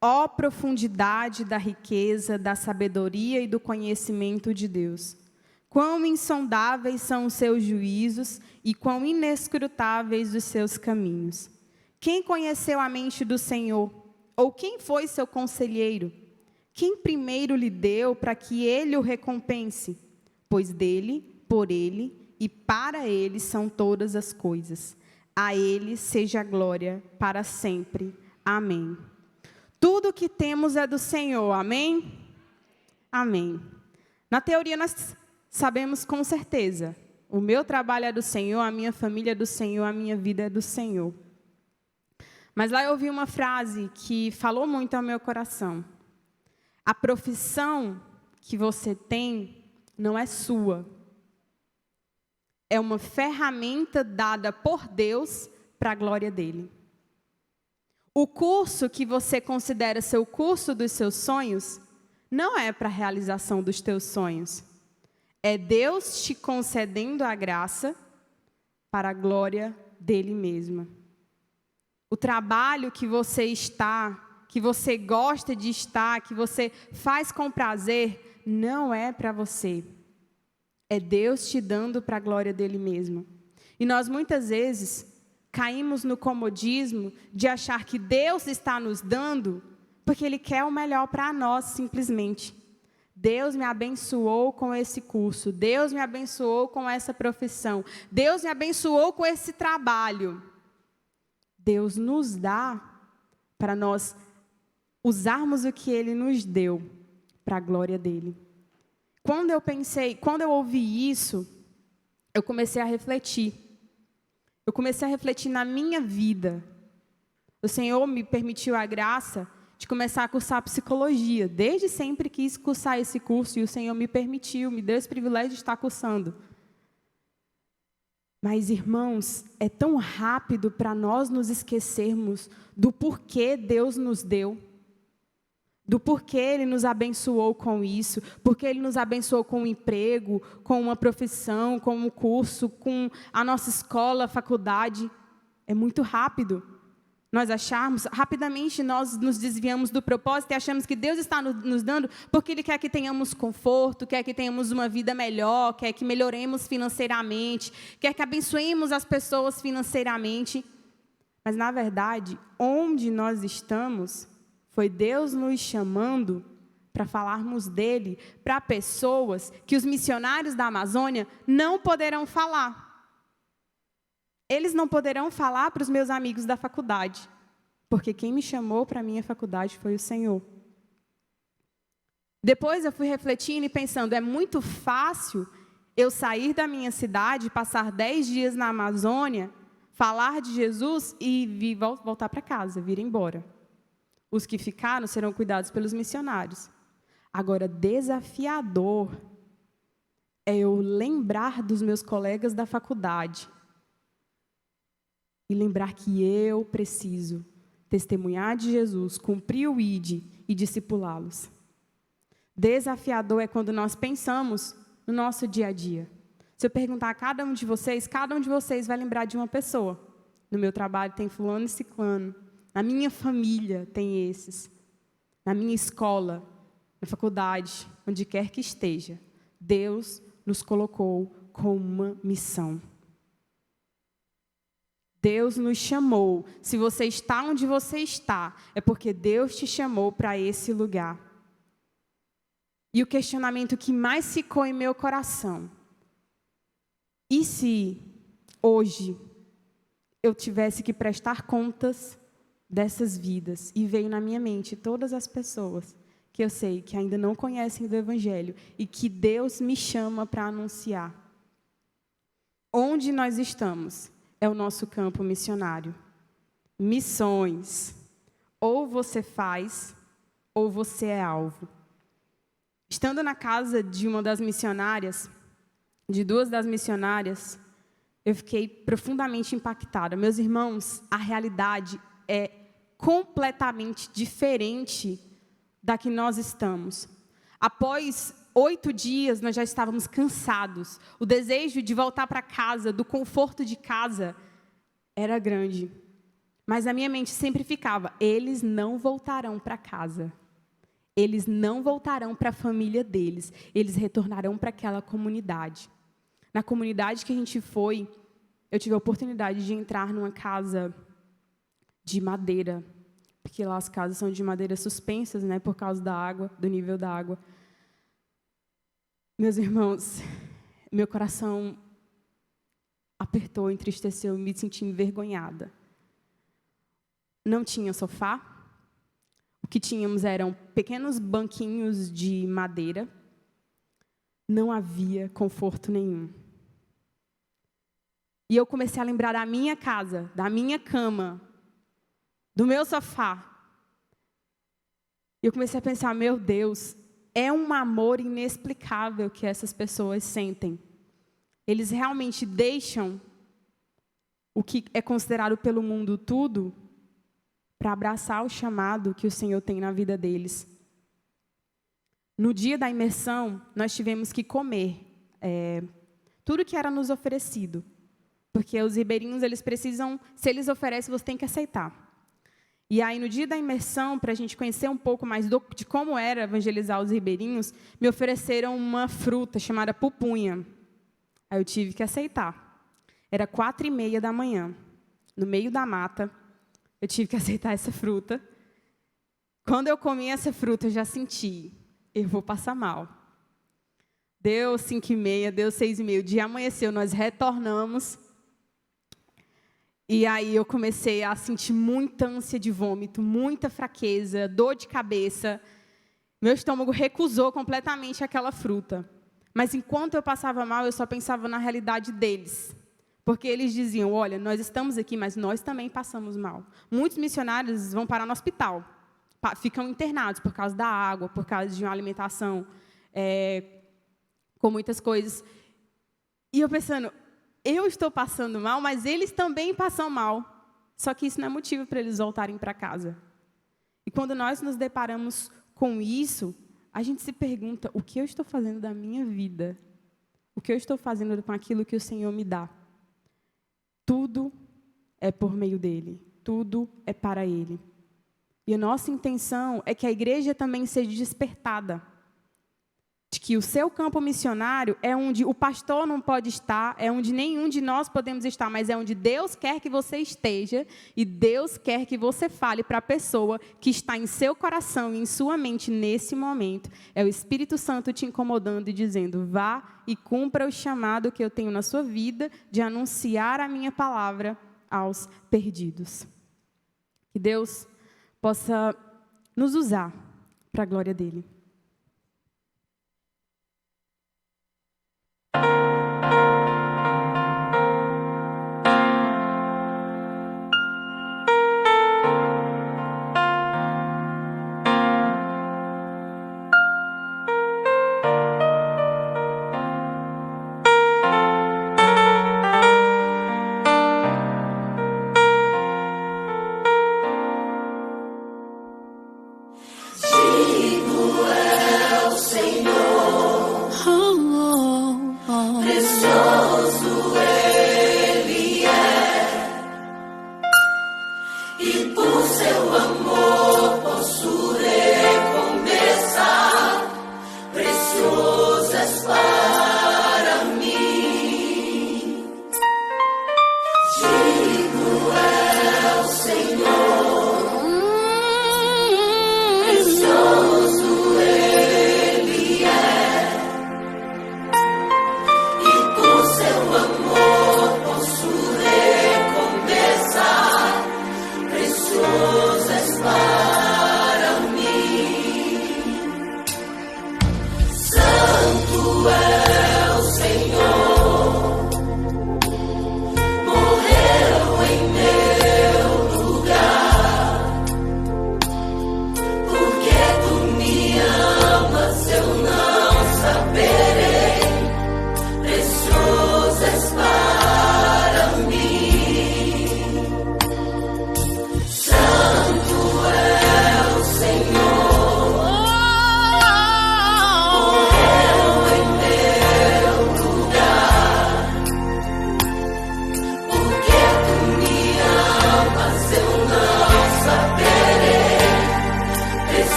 ó profundidade da riqueza, da sabedoria e do conhecimento de Deus! Quão insondáveis são os seus juízos e quão inescrutáveis os seus caminhos! Quem conheceu a mente do Senhor? Ou quem foi seu conselheiro? Quem primeiro lhe deu para que ele o recompense? Pois dele, por ele e para ele são todas as coisas. A ele seja a glória para sempre. Amém. Tudo que temos é do Senhor. Amém? Amém. Na teoria nós sabemos com certeza. O meu trabalho é do Senhor, a minha família é do Senhor, a minha vida é do Senhor. Mas lá eu ouvi uma frase que falou muito ao meu coração. A profissão que você tem não é sua. É uma ferramenta dada por Deus para a glória dele. O curso que você considera ser o curso dos seus sonhos não é para a realização dos teus sonhos. É Deus te concedendo a graça para a glória dele mesmo. O trabalho que você está, que você gosta de estar, que você faz com prazer, não é para você. É Deus te dando para a glória dele mesmo. E nós muitas vezes caímos no comodismo de achar que Deus está nos dando porque ele quer o melhor para nós, simplesmente. Deus me abençoou com esse curso, Deus me abençoou com essa profissão, Deus me abençoou com esse trabalho. Deus nos dá para nós usarmos o que ele nos deu para a glória dele. Quando eu ouvi isso, eu comecei a refletir. Eu comecei a refletir na minha vida. O Senhor me permitiu a graça de começar a cursar psicologia. Desde sempre quis cursar esse curso e o Senhor me permitiu, me deu esse privilégio de estar cursando. Mas, irmãos, é tão rápido para nós nos esquecermos do porquê Deus nos deu, do porquê Ele nos abençoou com isso, porque Ele nos abençoou com um emprego, com uma profissão, com um curso, com a nossa escola, faculdade. É muito rápido. Nós rapidamente nós nos desviamos do propósito e achamos que Deus está nos dando porque Ele quer que tenhamos conforto, quer que tenhamos uma vida melhor, quer que melhoremos financeiramente, quer que abençoemos as pessoas financeiramente. Mas, na verdade, onde nós estamos, foi Deus nos chamando para falarmos dele para pessoas que os missionários da Amazônia não poderão falar. eles não poderão falar para os meus amigos da faculdade, porque quem me chamou para a minha faculdade foi o Senhor. Depois eu fui refletindo e pensando, é muito fácil eu sair da minha cidade, passar 10 dias na Amazônia, falar de Jesus e voltar para casa, vir embora. Os que ficaram serão cuidados pelos missionários. Agora, desafiador é eu lembrar dos meus colegas da faculdade e lembrar que eu preciso testemunhar de Jesus, cumprir o ID e discipulá-los. Desafiador é quando nós pensamos no nosso dia a dia. Se eu perguntar a cada um de vocês vai lembrar de uma pessoa. No meu trabalho tem fulano e ciclano. Na minha família tem esses. Na minha escola, na faculdade, onde quer que esteja, Deus nos colocou com uma missão. Deus nos chamou. Se você está onde você está, é porque Deus te chamou para esse lugar. E o questionamento que mais ficou em meu coração: e se hoje eu tivesse que prestar contas dessas vidas? E veio na minha mente todas as pessoas que eu sei que ainda não conhecem do Evangelho e que Deus me chama para anunciar. Onde nós estamos é o nosso campo missionário. Missões. Ou você faz, ou você é alvo. Estando na casa de uma das missionárias, de duas das missionárias, eu fiquei profundamente impactada. Meus irmãos, a realidade é completamente diferente da que nós estamos. Após 8 dias, nós já estávamos cansados. O desejo de voltar para casa, do conforto de casa, era grande. Mas a minha mente sempre ficava: eles não voltarão para casa. Eles não voltarão para a família deles. Eles retornarão para aquela comunidade. Na comunidade que a gente foi, eu tive a oportunidade de entrar numa casa de madeira, porque lá as casas são de madeira suspensas, né, por causa da água, do nível da água. Meus irmãos, meu coração apertou, entristeceu, me senti envergonhada. Não tinha sofá. O que tínhamos eram pequenos banquinhos de madeira. Não havia conforto nenhum. E eu comecei a lembrar da minha casa, da minha cama, do meu sofá. E eu comecei a pensar: meu Deus, é um amor inexplicável que essas pessoas sentem. Eles realmente deixam o que é considerado pelo mundo tudo para abraçar o chamado que o Senhor tem na vida deles. No dia da imersão, nós tivemos que comer tudo que era nos oferecido. Porque os ribeirinhos, eles precisam, se eles oferecem, você tem que aceitar. E aí, no dia da imersão, para a gente conhecer um pouco mais de como era evangelizar os ribeirinhos, me ofereceram uma fruta chamada pupunha. Aí eu tive que aceitar. Era 4h30 da manhã, no meio da mata. Eu tive que aceitar essa fruta. Quando eu comi essa fruta, eu já senti: eu vou passar mal. Deu 5h30, deu 6h30, o dia amanheceu, nós retornamos. E aí eu comecei a sentir muita ânsia de vômito, muita fraqueza, dor de cabeça. Meu estômago recusou completamente aquela fruta. Mas enquanto eu passava mal, eu só pensava na realidade deles. Porque eles diziam: olha, nós estamos aqui, mas nós também passamos mal. Muitos missionários vão parar no hospital, ficam internados por causa da água, por causa de uma alimentação com muitas coisas. E eu pensando: eu estou passando mal, mas eles também passam mal. Só que isso não é motivo para eles voltarem para casa. E quando nós nos deparamos com isso, a gente se pergunta: o que eu estou fazendo da minha vida? O que eu estou fazendo com aquilo que o Senhor me dá? Tudo é por meio dele. Tudo é para ele. E a nossa intenção é que a igreja também seja despertada. de que o seu campo missionário é onde o pastor não pode estar, é onde nenhum de nós podemos estar, mas é onde Deus quer que você esteja e Deus quer que você fale para a pessoa que está em seu coração e em sua mente nesse momento. É o Espírito Santo te incomodando e dizendo: vá e cumpra o chamado que eu tenho na sua vida de anunciar a minha palavra aos perdidos. Que Deus possa nos usar para a glória dele.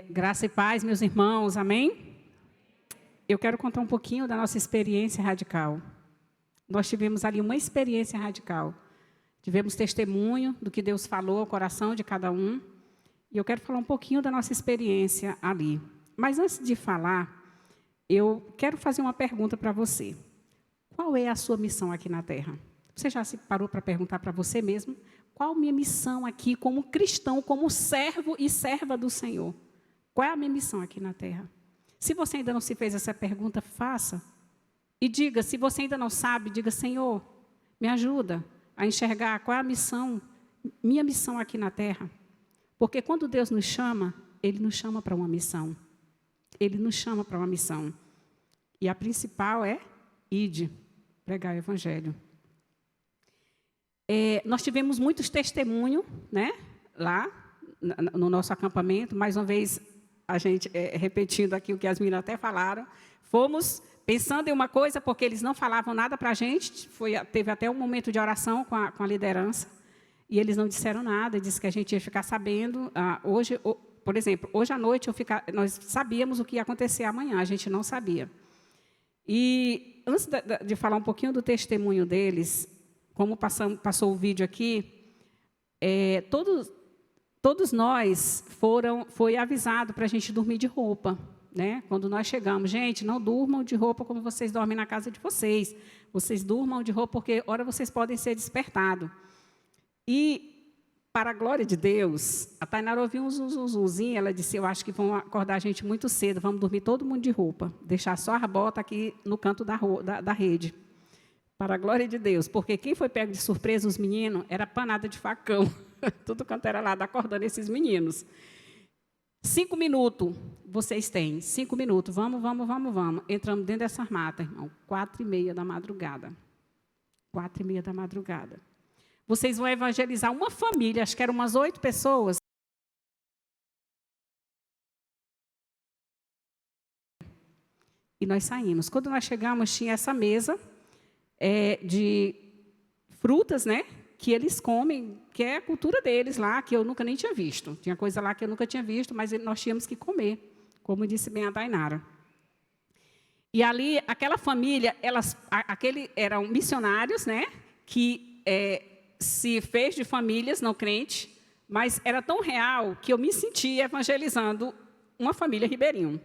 Graça e paz, meus irmãos, amém? Eu quero contar um pouquinho da nossa experiência radical. Nós tivemos ali uma experiência radical. Tivemos testemunho do que Deus falou ao coração de cada um. E eu quero falar um pouquinho da nossa experiência ali. Mas antes de falar, eu quero fazer uma pergunta para você. Qual é a sua missão aqui na Terra? Você já se parou para perguntar para você mesmo? Qual a minha missão aqui como cristão, como servo e serva do Senhor? Qual é a minha missão aqui na Terra? Se você ainda não se fez essa pergunta, faça. E diga, se você ainda não sabe, diga: Senhor, me ajuda a enxergar qual é a missão, minha missão aqui na Terra. Porque quando Deus nos chama, Ele nos chama para uma missão. Ele nos chama para uma missão. E a principal é: ide, pregar o Evangelho. Nós tivemos muitos testemunhos, né, lá no nosso acampamento. Mais uma vez, a gente, repetindo aqui o que as meninas até falaram, fomos pensando em uma coisa, porque eles não falavam nada para a gente. Teve até um momento de oração com a liderança, e eles não disseram nada, disse que a gente ia ficar sabendo. Hoje, por exemplo, hoje à noite nós sabíamos o que ia acontecer amanhã, a gente não sabia. E antes de falar um pouquinho do testemunho deles, como passou o vídeo aqui, todos nós foi avisado para a gente dormir de roupa, né? Quando nós chegamos, gente, não durmam de roupa como vocês dormem na casa de vocês. Vocês durmam de roupa porque, ora, vocês podem ser despertados. E, para a glória de Deus, a Tainara ouviu um zunzinho, ela disse: eu acho que vão acordar a gente muito cedo, vamos dormir todo mundo de roupa, deixar só a bota aqui no canto da rede. Para a glória de Deus, porque quem foi pego de surpresa, os meninos, era panada de facão. Tudo quanto era lá, acordando esses meninos. 5 minutos vocês têm, 5 minutos, vamos. Entramos dentro dessa mata, irmão, 4h30 da madrugada. 4h30 da madrugada. Vocês vão evangelizar uma família, acho que eram umas 8 pessoas. E nós saímos. Quando nós chegamos, tinha essa mesa de frutas, né, que eles comem, que é a cultura deles lá, que eu nunca nem tinha visto. Tinha coisa lá que eu nunca tinha visto, mas nós tínhamos que comer, como disse bem a Dainara. E ali, aquela família, eram missionários, né, que se fez de famílias não crentes, mas era tão real que eu me sentia evangelizando uma família ribeirinho.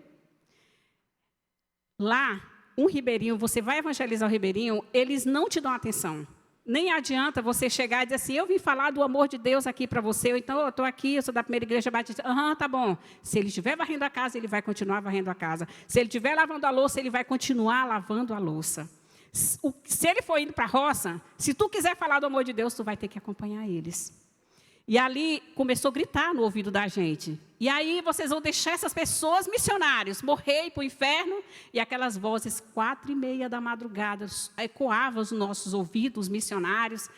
Lá, um ribeirinho, você vai evangelizar o ribeirinho, eles não te dão atenção. Nem adianta você chegar e dizer assim, eu vim falar do amor de Deus aqui para você, ou então eu estou aqui, eu sou da primeira igreja batista. Tá bom. Se ele estiver varrendo a casa, ele vai continuar varrendo a casa. Se ele estiver lavando a louça, ele vai continuar lavando a louça. Se ele for indo para a roça, se tu quiser falar do amor de Deus, tu vai ter que acompanhar eles. E ali começou a gritar no ouvido da gente. E aí vocês vão deixar essas pessoas, missionários, morrer para o inferno? E aquelas vozes, 4h30 da madrugada, ecoavam os nossos ouvidos, missionários,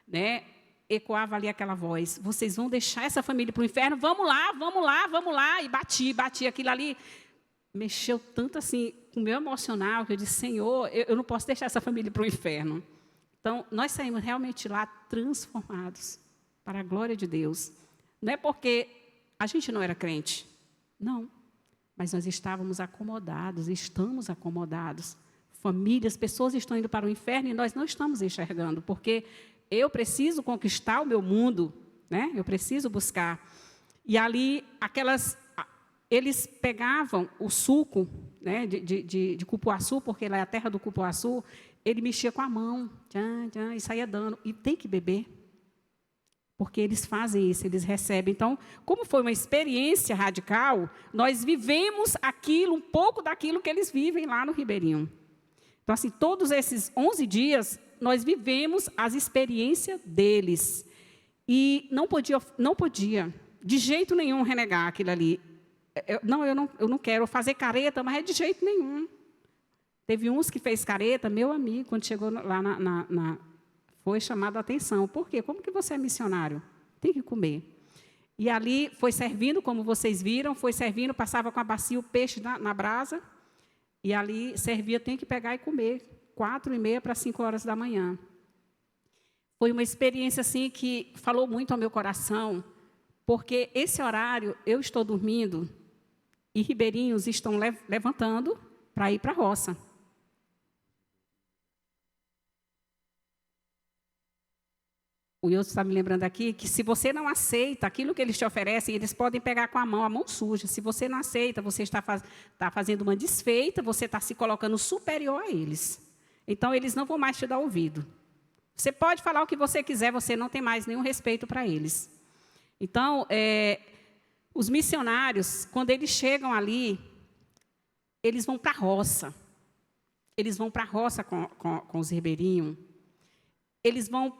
né? Ecoava ali aquela voz. Vocês vão deixar essa família para o inferno? Vamos lá, vamos lá, vamos lá. E bati aquilo ali. Mexeu tanto assim com o meu emocional, que eu disse, Senhor, eu não posso deixar essa família para o inferno. Então, nós saímos realmente lá transformados, para a glória de Deus. Não é porque a gente não era crente, não. Mas nós estávamos acomodados, estamos acomodados. Famílias, pessoas estão indo para o inferno e nós não estamos enxergando, porque eu preciso conquistar o meu mundo, né? Eu preciso buscar. E ali, eles pegavam o suco, né, de cupuaçu, porque lá é a terra do cupuaçu, ele mexia com a mão, e saía dando. E tem que beber. Porque eles fazem isso, eles recebem. Então, como foi uma experiência radical, nós vivemos aquilo, um pouco daquilo que eles vivem lá no Ribeirinho. Então, assim, todos esses 11 dias, nós vivemos as experiências deles. E não podia, de jeito nenhum, renegar aquilo ali. Eu não quero fazer careta, mas é de jeito nenhum. Teve uns que fez careta, meu amigo, quando chegou lá foi chamado a atenção. Por quê? Como que você é missionário? Tem que comer. E ali foi servindo, como vocês viram, foi servindo, passava com a bacia o peixe na brasa, e ali servia, tem que pegar e comer, 4h30 para 5 horas da manhã. Foi uma experiência assim que falou muito ao meu coração, porque esse horário eu estou dormindo e ribeirinhos estão levantando para ir para a roça. O Wilson está me lembrando aqui que se você não aceita aquilo que eles te oferecem, eles podem pegar com a mão suja. Se você não aceita, você está fazendo uma desfeita, você está se colocando superior a eles. Então, eles não vão mais te dar ouvido. Você pode falar o que você quiser, você não tem mais nenhum respeito para eles. Então, os missionários, quando eles chegam ali, eles vão para a roça. Eles vão para a roça com os ribeirinhos. Eles vão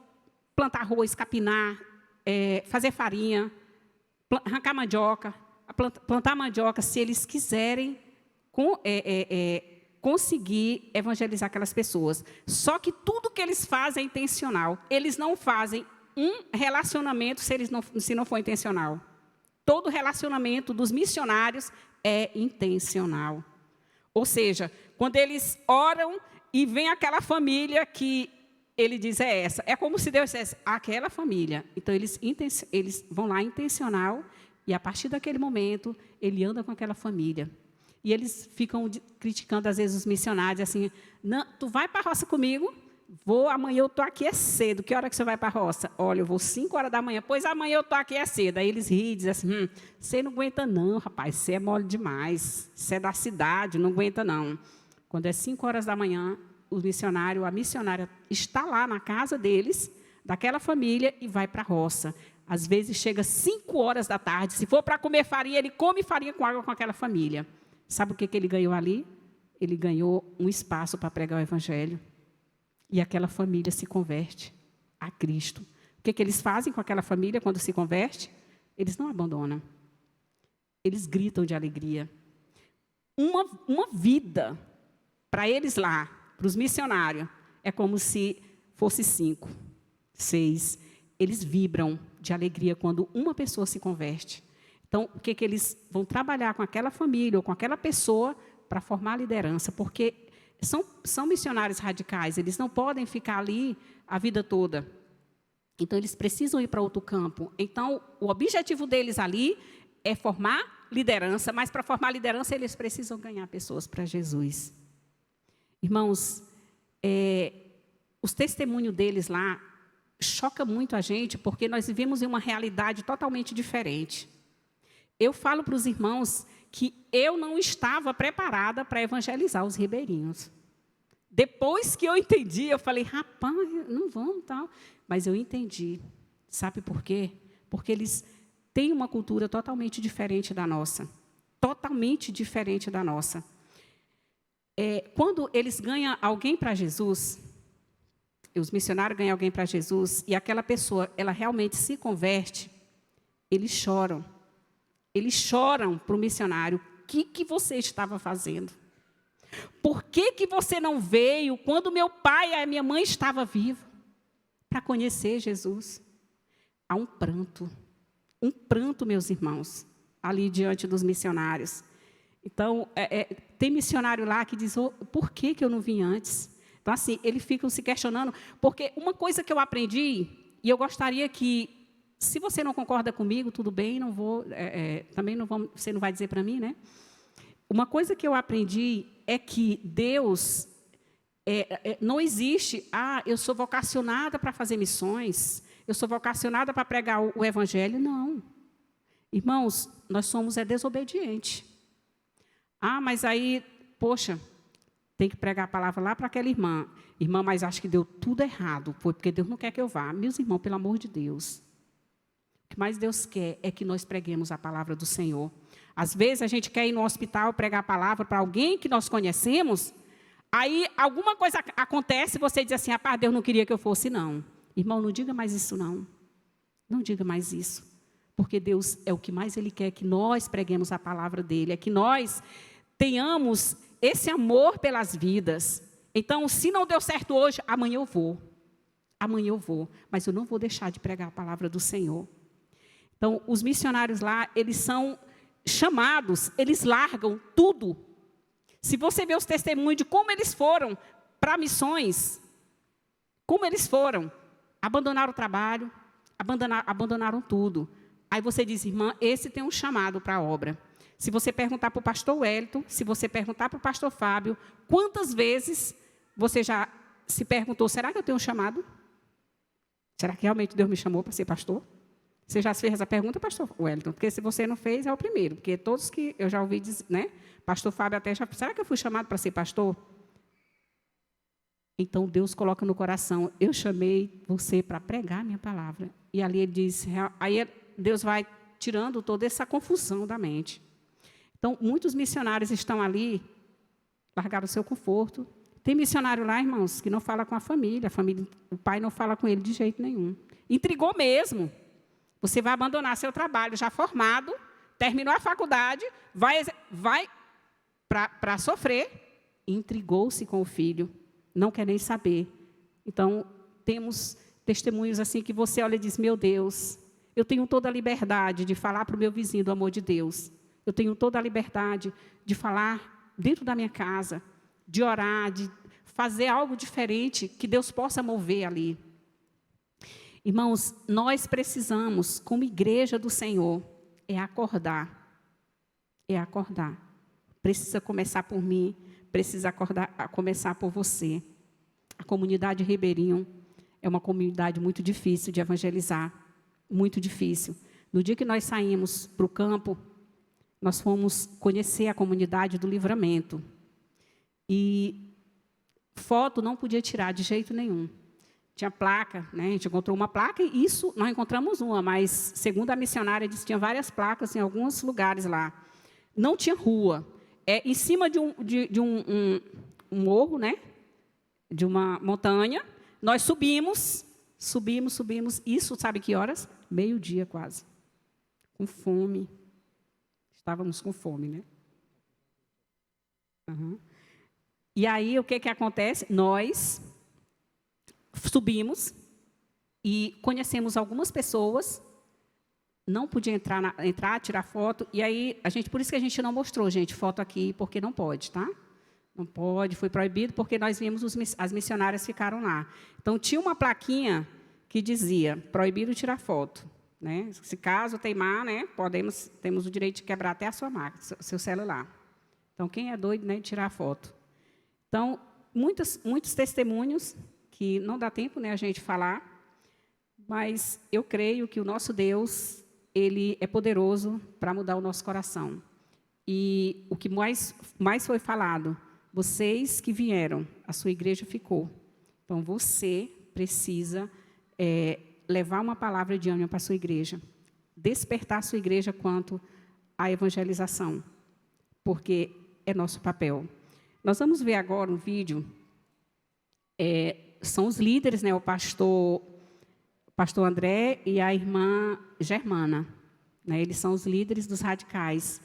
plantar arroz, capinar, fazer farinha, arrancar mandioca, plantar mandioca, se eles quiserem conseguir evangelizar aquelas pessoas. Só que tudo que eles fazem é intencional. Eles não fazem um relacionamento se não for intencional. Todo relacionamento dos missionários é intencional. Ou seja, quando eles oram e vem aquela família que ele diz, essa. É como se Deus dissesse, aquela família. Então, eles vão lá intencional, e a partir daquele momento, ele anda com aquela família. E eles ficam criticando, às vezes, os missionários, assim, não, tu vai para a roça comigo? Vou, amanhã eu estou aqui, é cedo. Que hora que você vai para a roça? Olha, eu vou 5 horas da manhã. Pois amanhã eu estou aqui, é cedo. Aí eles riem e dizem assim, você não aguenta não, rapaz, você é mole demais. Você é da cidade, não aguenta não. Quando é 5 horas da manhã, o missionário, a missionária está lá na casa deles, daquela família, e vai para a roça. Às vezes chega 5 horas da tarde, se for para comer farinha, ele come farinha com água com aquela família. Sabe o que ele ganhou ali? Ele ganhou um espaço para pregar o evangelho. E aquela família se converte a Cristo. O que eles fazem com aquela família quando se converte? Eles não abandonam. Eles gritam de alegria. Uma vida para eles lá, para os missionários, é como se fosse 5, 6. Eles vibram de alegria quando uma pessoa se converte. Então, o que eles vão trabalhar com aquela família ou com aquela pessoa para formar liderança? Porque são missionários radicais, eles não podem ficar ali a vida toda. Então, eles precisam ir para outro campo. Então, o objetivo deles ali é formar liderança, mas para formar liderança, eles precisam ganhar pessoas para Jesus. Irmãos, os testemunhos deles lá choca muito a gente, porque nós vivemos em uma realidade totalmente diferente. Eu falo para os irmãos que eu não estava preparada para evangelizar os ribeirinhos. Depois que eu entendi, eu falei, rapaz, não vamos, tal. Mas eu entendi. Sabe por quê? Porque eles têm uma cultura totalmente diferente da nossa. Totalmente diferente da nossa. Quando eles ganham alguém para Jesus, os missionários ganham alguém para Jesus, e aquela pessoa, ela realmente se converte, eles choram. Eles choram para o missionário. O que você estava fazendo? Por que você não veio quando meu pai e a minha mãe estavam vivos para conhecer Jesus? Há um pranto, meus irmãos, ali diante dos missionários. Então, tem missionário lá que diz, por que eu não vim antes? Então, assim, eles ficam se questionando, porque uma coisa que eu aprendi, e eu gostaria que, se você não concorda comigo, tudo bem, não vou, também não vamos, você não vai dizer para mim, né? Uma coisa que eu aprendi é que Deus, não existe, eu sou vocacionada para fazer missões, eu sou vocacionada para pregar o evangelho, não. Irmãos, nós somos desobedientes. Mas aí, poxa, tem que pregar a palavra lá para aquela irmã. Irmã, mas acho que deu tudo errado, foi porque Deus não quer que eu vá. Meus irmãos, pelo amor de Deus, o que mais Deus quer é que nós preguemos a palavra do Senhor. Às vezes, a gente quer ir no hospital pregar a palavra para alguém que nós conhecemos, aí alguma coisa acontece e você diz assim, rapaz, Deus não queria que eu fosse, não. Irmão, não diga mais isso, não. Não diga mais isso. Porque Deus é o que mais Ele quer, que nós preguemos a palavra dEle, é que nós tenhamos esse amor pelas vidas. Então, se não deu certo hoje, amanhã eu vou. Amanhã eu vou. Mas eu não vou deixar de pregar a palavra do Senhor. Então, os missionários lá, eles são chamados, eles largam tudo. Se você vê os testemunhos de como eles foram para missões, como eles foram, abandonaram o trabalho, abandonaram tudo. Aí você diz, irmã, esse tem um chamado para a obra. Se você perguntar para o pastor Wellington, se você perguntar para o pastor Fábio, quantas vezes você já se perguntou, será que eu tenho um chamado? Será que realmente Deus me chamou para ser pastor? Você já fez essa pergunta, pastor Wellington? Porque se você não fez, é o primeiro. Porque todos que eu já ouvi dizer, né? Pastor Fábio até já... Será que eu fui chamado para ser pastor? Então, Deus coloca no coração, eu chamei você para pregar a minha palavra. E ali ele diz, aí Deus vai tirando toda essa confusão da mente. Então, muitos missionários estão ali, largaram o seu conforto. Tem missionário lá, irmãos, que não fala com a família, o pai não fala com ele de jeito nenhum. Intrigou mesmo. Você vai abandonar seu trabalho já formado, terminou a faculdade, vai para sofrer, intrigou-se com o filho, não quer nem saber. Então, temos testemunhos assim que você olha e diz, meu Deus, eu tenho toda a liberdade de falar para o meu vizinho do amor de Deus. Eu tenho toda a liberdade de falar dentro da minha casa, de orar, de fazer algo diferente que Deus possa mover ali. Irmãos, nós precisamos, como igreja do Senhor, acordar. Acordar. Precisa começar por mim, precisa começar por você. A comunidade Ribeirinho é uma comunidade muito difícil de evangelizar, muito difícil. No dia que nós saímos para o campo, nós fomos conhecer a comunidade do Livramento. E foto não podia tirar de jeito nenhum. Tinha placa, né? A gente encontrou uma placa e isso, nós encontramos uma, mas, segundo a missionária, disse que tinha várias placas em alguns lugares lá. Não tinha rua. Em cima de um morro, né? De uma montanha, nós subimos. Isso, sabe que horas? 12:00 quase. Com fome. Estávamos com fome, né? Uhum. E aí, o que acontece? Nós subimos e conhecemos algumas pessoas, não podia entrar, tirar foto, e aí, por isso que a gente não mostrou, gente, foto aqui, porque não pode, tá? Não pode, foi proibido, porque nós vimos as missionárias ficaram lá. Então, tinha uma plaquinha que dizia, proibido tirar foto. Né? Se caso teimar, né, temos o direito de quebrar até a sua máquina, seu celular. Então, quem é doido, né, de tirar foto? Então, muitos testemunhos, que não dá tempo, né, a gente falar, mas eu creio que o nosso Deus, Ele é poderoso para mudar o nosso coração. E o que mais foi falado, vocês que vieram, a sua igreja ficou. Então, você precisa levar uma palavra de ânimo para a sua igreja, despertar a sua igreja quanto à evangelização, porque é nosso papel. Nós vamos ver agora um vídeo, são os líderes, né, o pastor André e a irmã Germana, né, eles são os líderes dos radicais.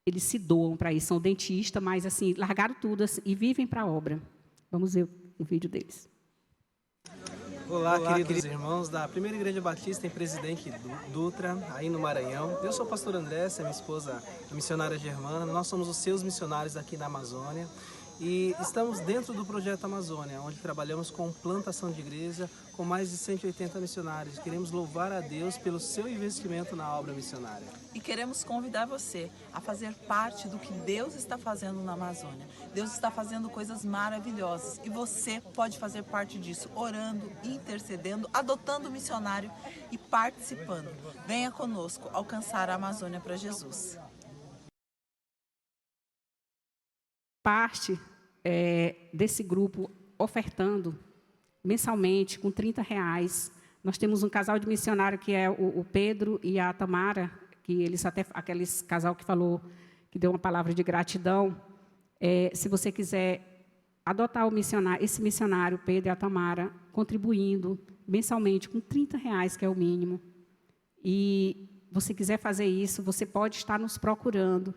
Eles se doam para isso, são dentistas, mas assim, largaram tudo assim, e vivem para a obra. Vamos ver o vídeo deles. Olá, queridos irmãos da Primeira Igreja Batista em Presidente Dutra, aí no Maranhão. Eu sou o pastor André, essa é minha esposa, a missionária Germana. Nós somos os seus missionários aqui na Amazônia. E estamos dentro do Projeto Amazônia, onde trabalhamos com plantação de igreja, com mais de 180 missionários. Queremos louvar a Deus pelo seu investimento na obra missionária. E queremos convidar você a fazer parte do que Deus está fazendo na Amazônia. Deus está fazendo coisas maravilhosas e você pode fazer parte disso, orando, intercedendo, adotando o missionário e participando. Venha conosco alcançar a Amazônia para Jesus. Parte desse grupo ofertando mensalmente com R$30. Nós temos um casal de missionário que é o Pedro e a Tamara, que eles aquele casal que falou, que deu uma palavra de gratidão. Se você quiser adotar esse missionário, Pedro e a Tamara, contribuindo mensalmente com R$30, que é o mínimo. E você quiser fazer isso, você pode estar nos procurando,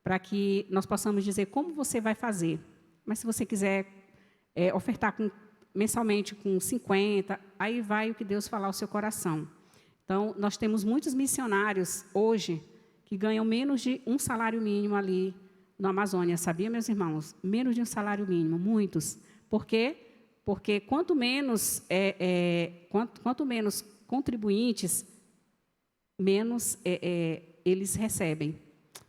para que nós possamos dizer como você vai fazer. Mas se você quiser ofertar mensalmente com 50, aí vai o que Deus falar ao seu coração. Então, nós temos muitos missionários hoje que ganham menos de um salário mínimo ali na Amazônia. Sabia, meus irmãos? Menos de um salário mínimo, muitos. Por quê? Porque quanto menos contribuintes, menos eles recebem.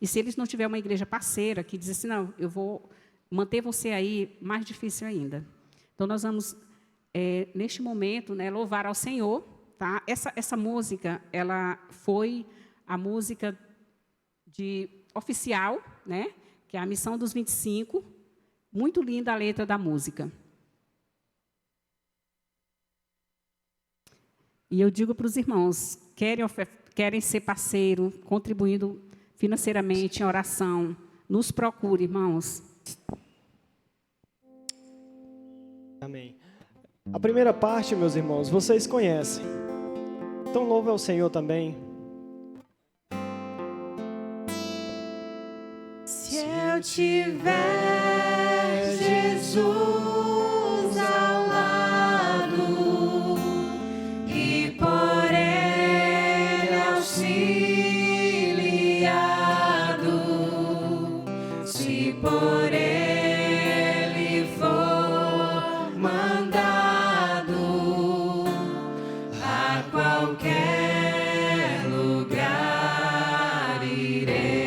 E se eles não tiverem uma igreja parceira que diz assim, não, eu vou manter você aí, mais difícil ainda. Então, nós vamos, neste momento, né, louvar ao Senhor. Tá? Essa música, ela foi a música oficial, né, que é a Missão dos 25. Muito linda a letra da música. E eu digo para os irmãos, querem ser parceiro, contribuindo financeiramente, em oração, nos procure, irmãos. Amém. A primeira parte, meus irmãos, vocês conhecem. Então, louve ao Senhor também. Se eu tiver Jesus ao lado e por Ele auxiliado, se por Ele for mandado a qualquer lugar irei.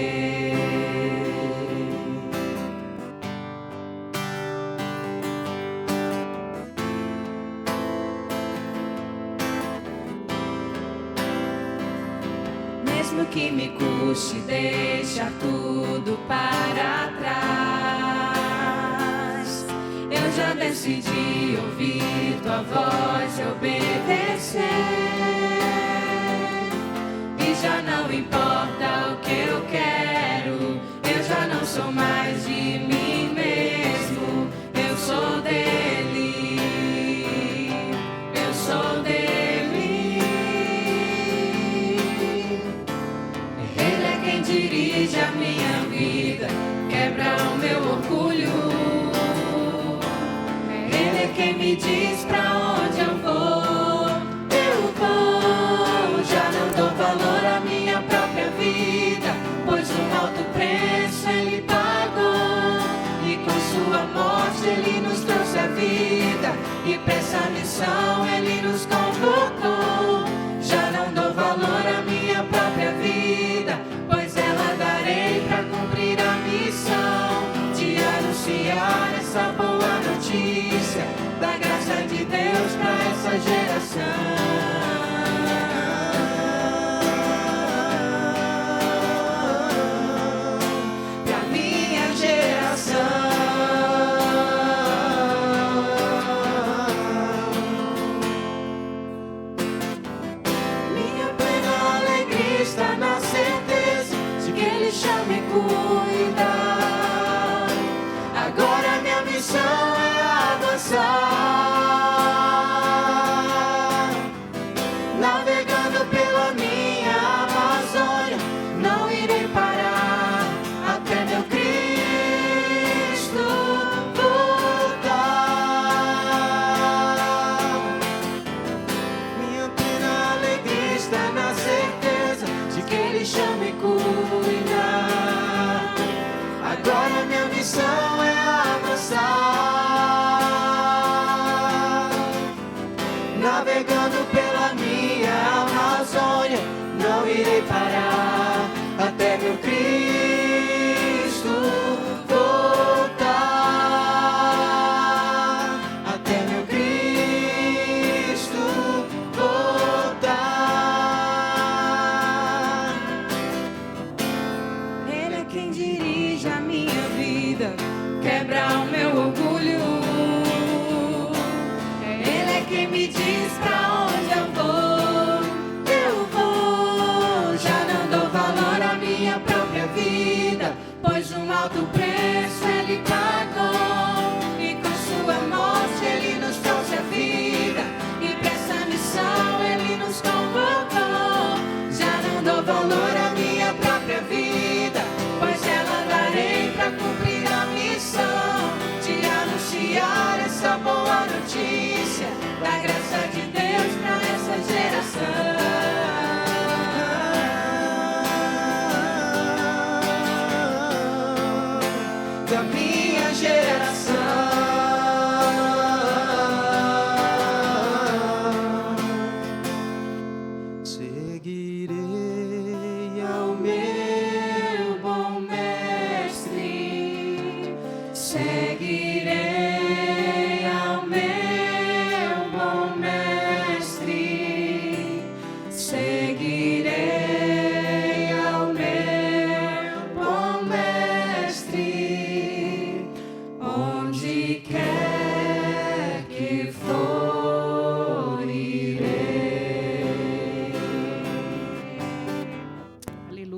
Mesmo que me custe deixar tudo para trás, eu já decidi ouvir tua voz e obedecer. E já não importa o que eu quero, eu já não sou mais de mim mesmo, eu sou dele, eu sou dele. Ele é quem dirige a minha vida, quebra o meu orgulho. Ele é quem me diz pra onde eu vou, já não dou valor à minha própria vida, pois um alto preço Ele pagou, e me chama e cura.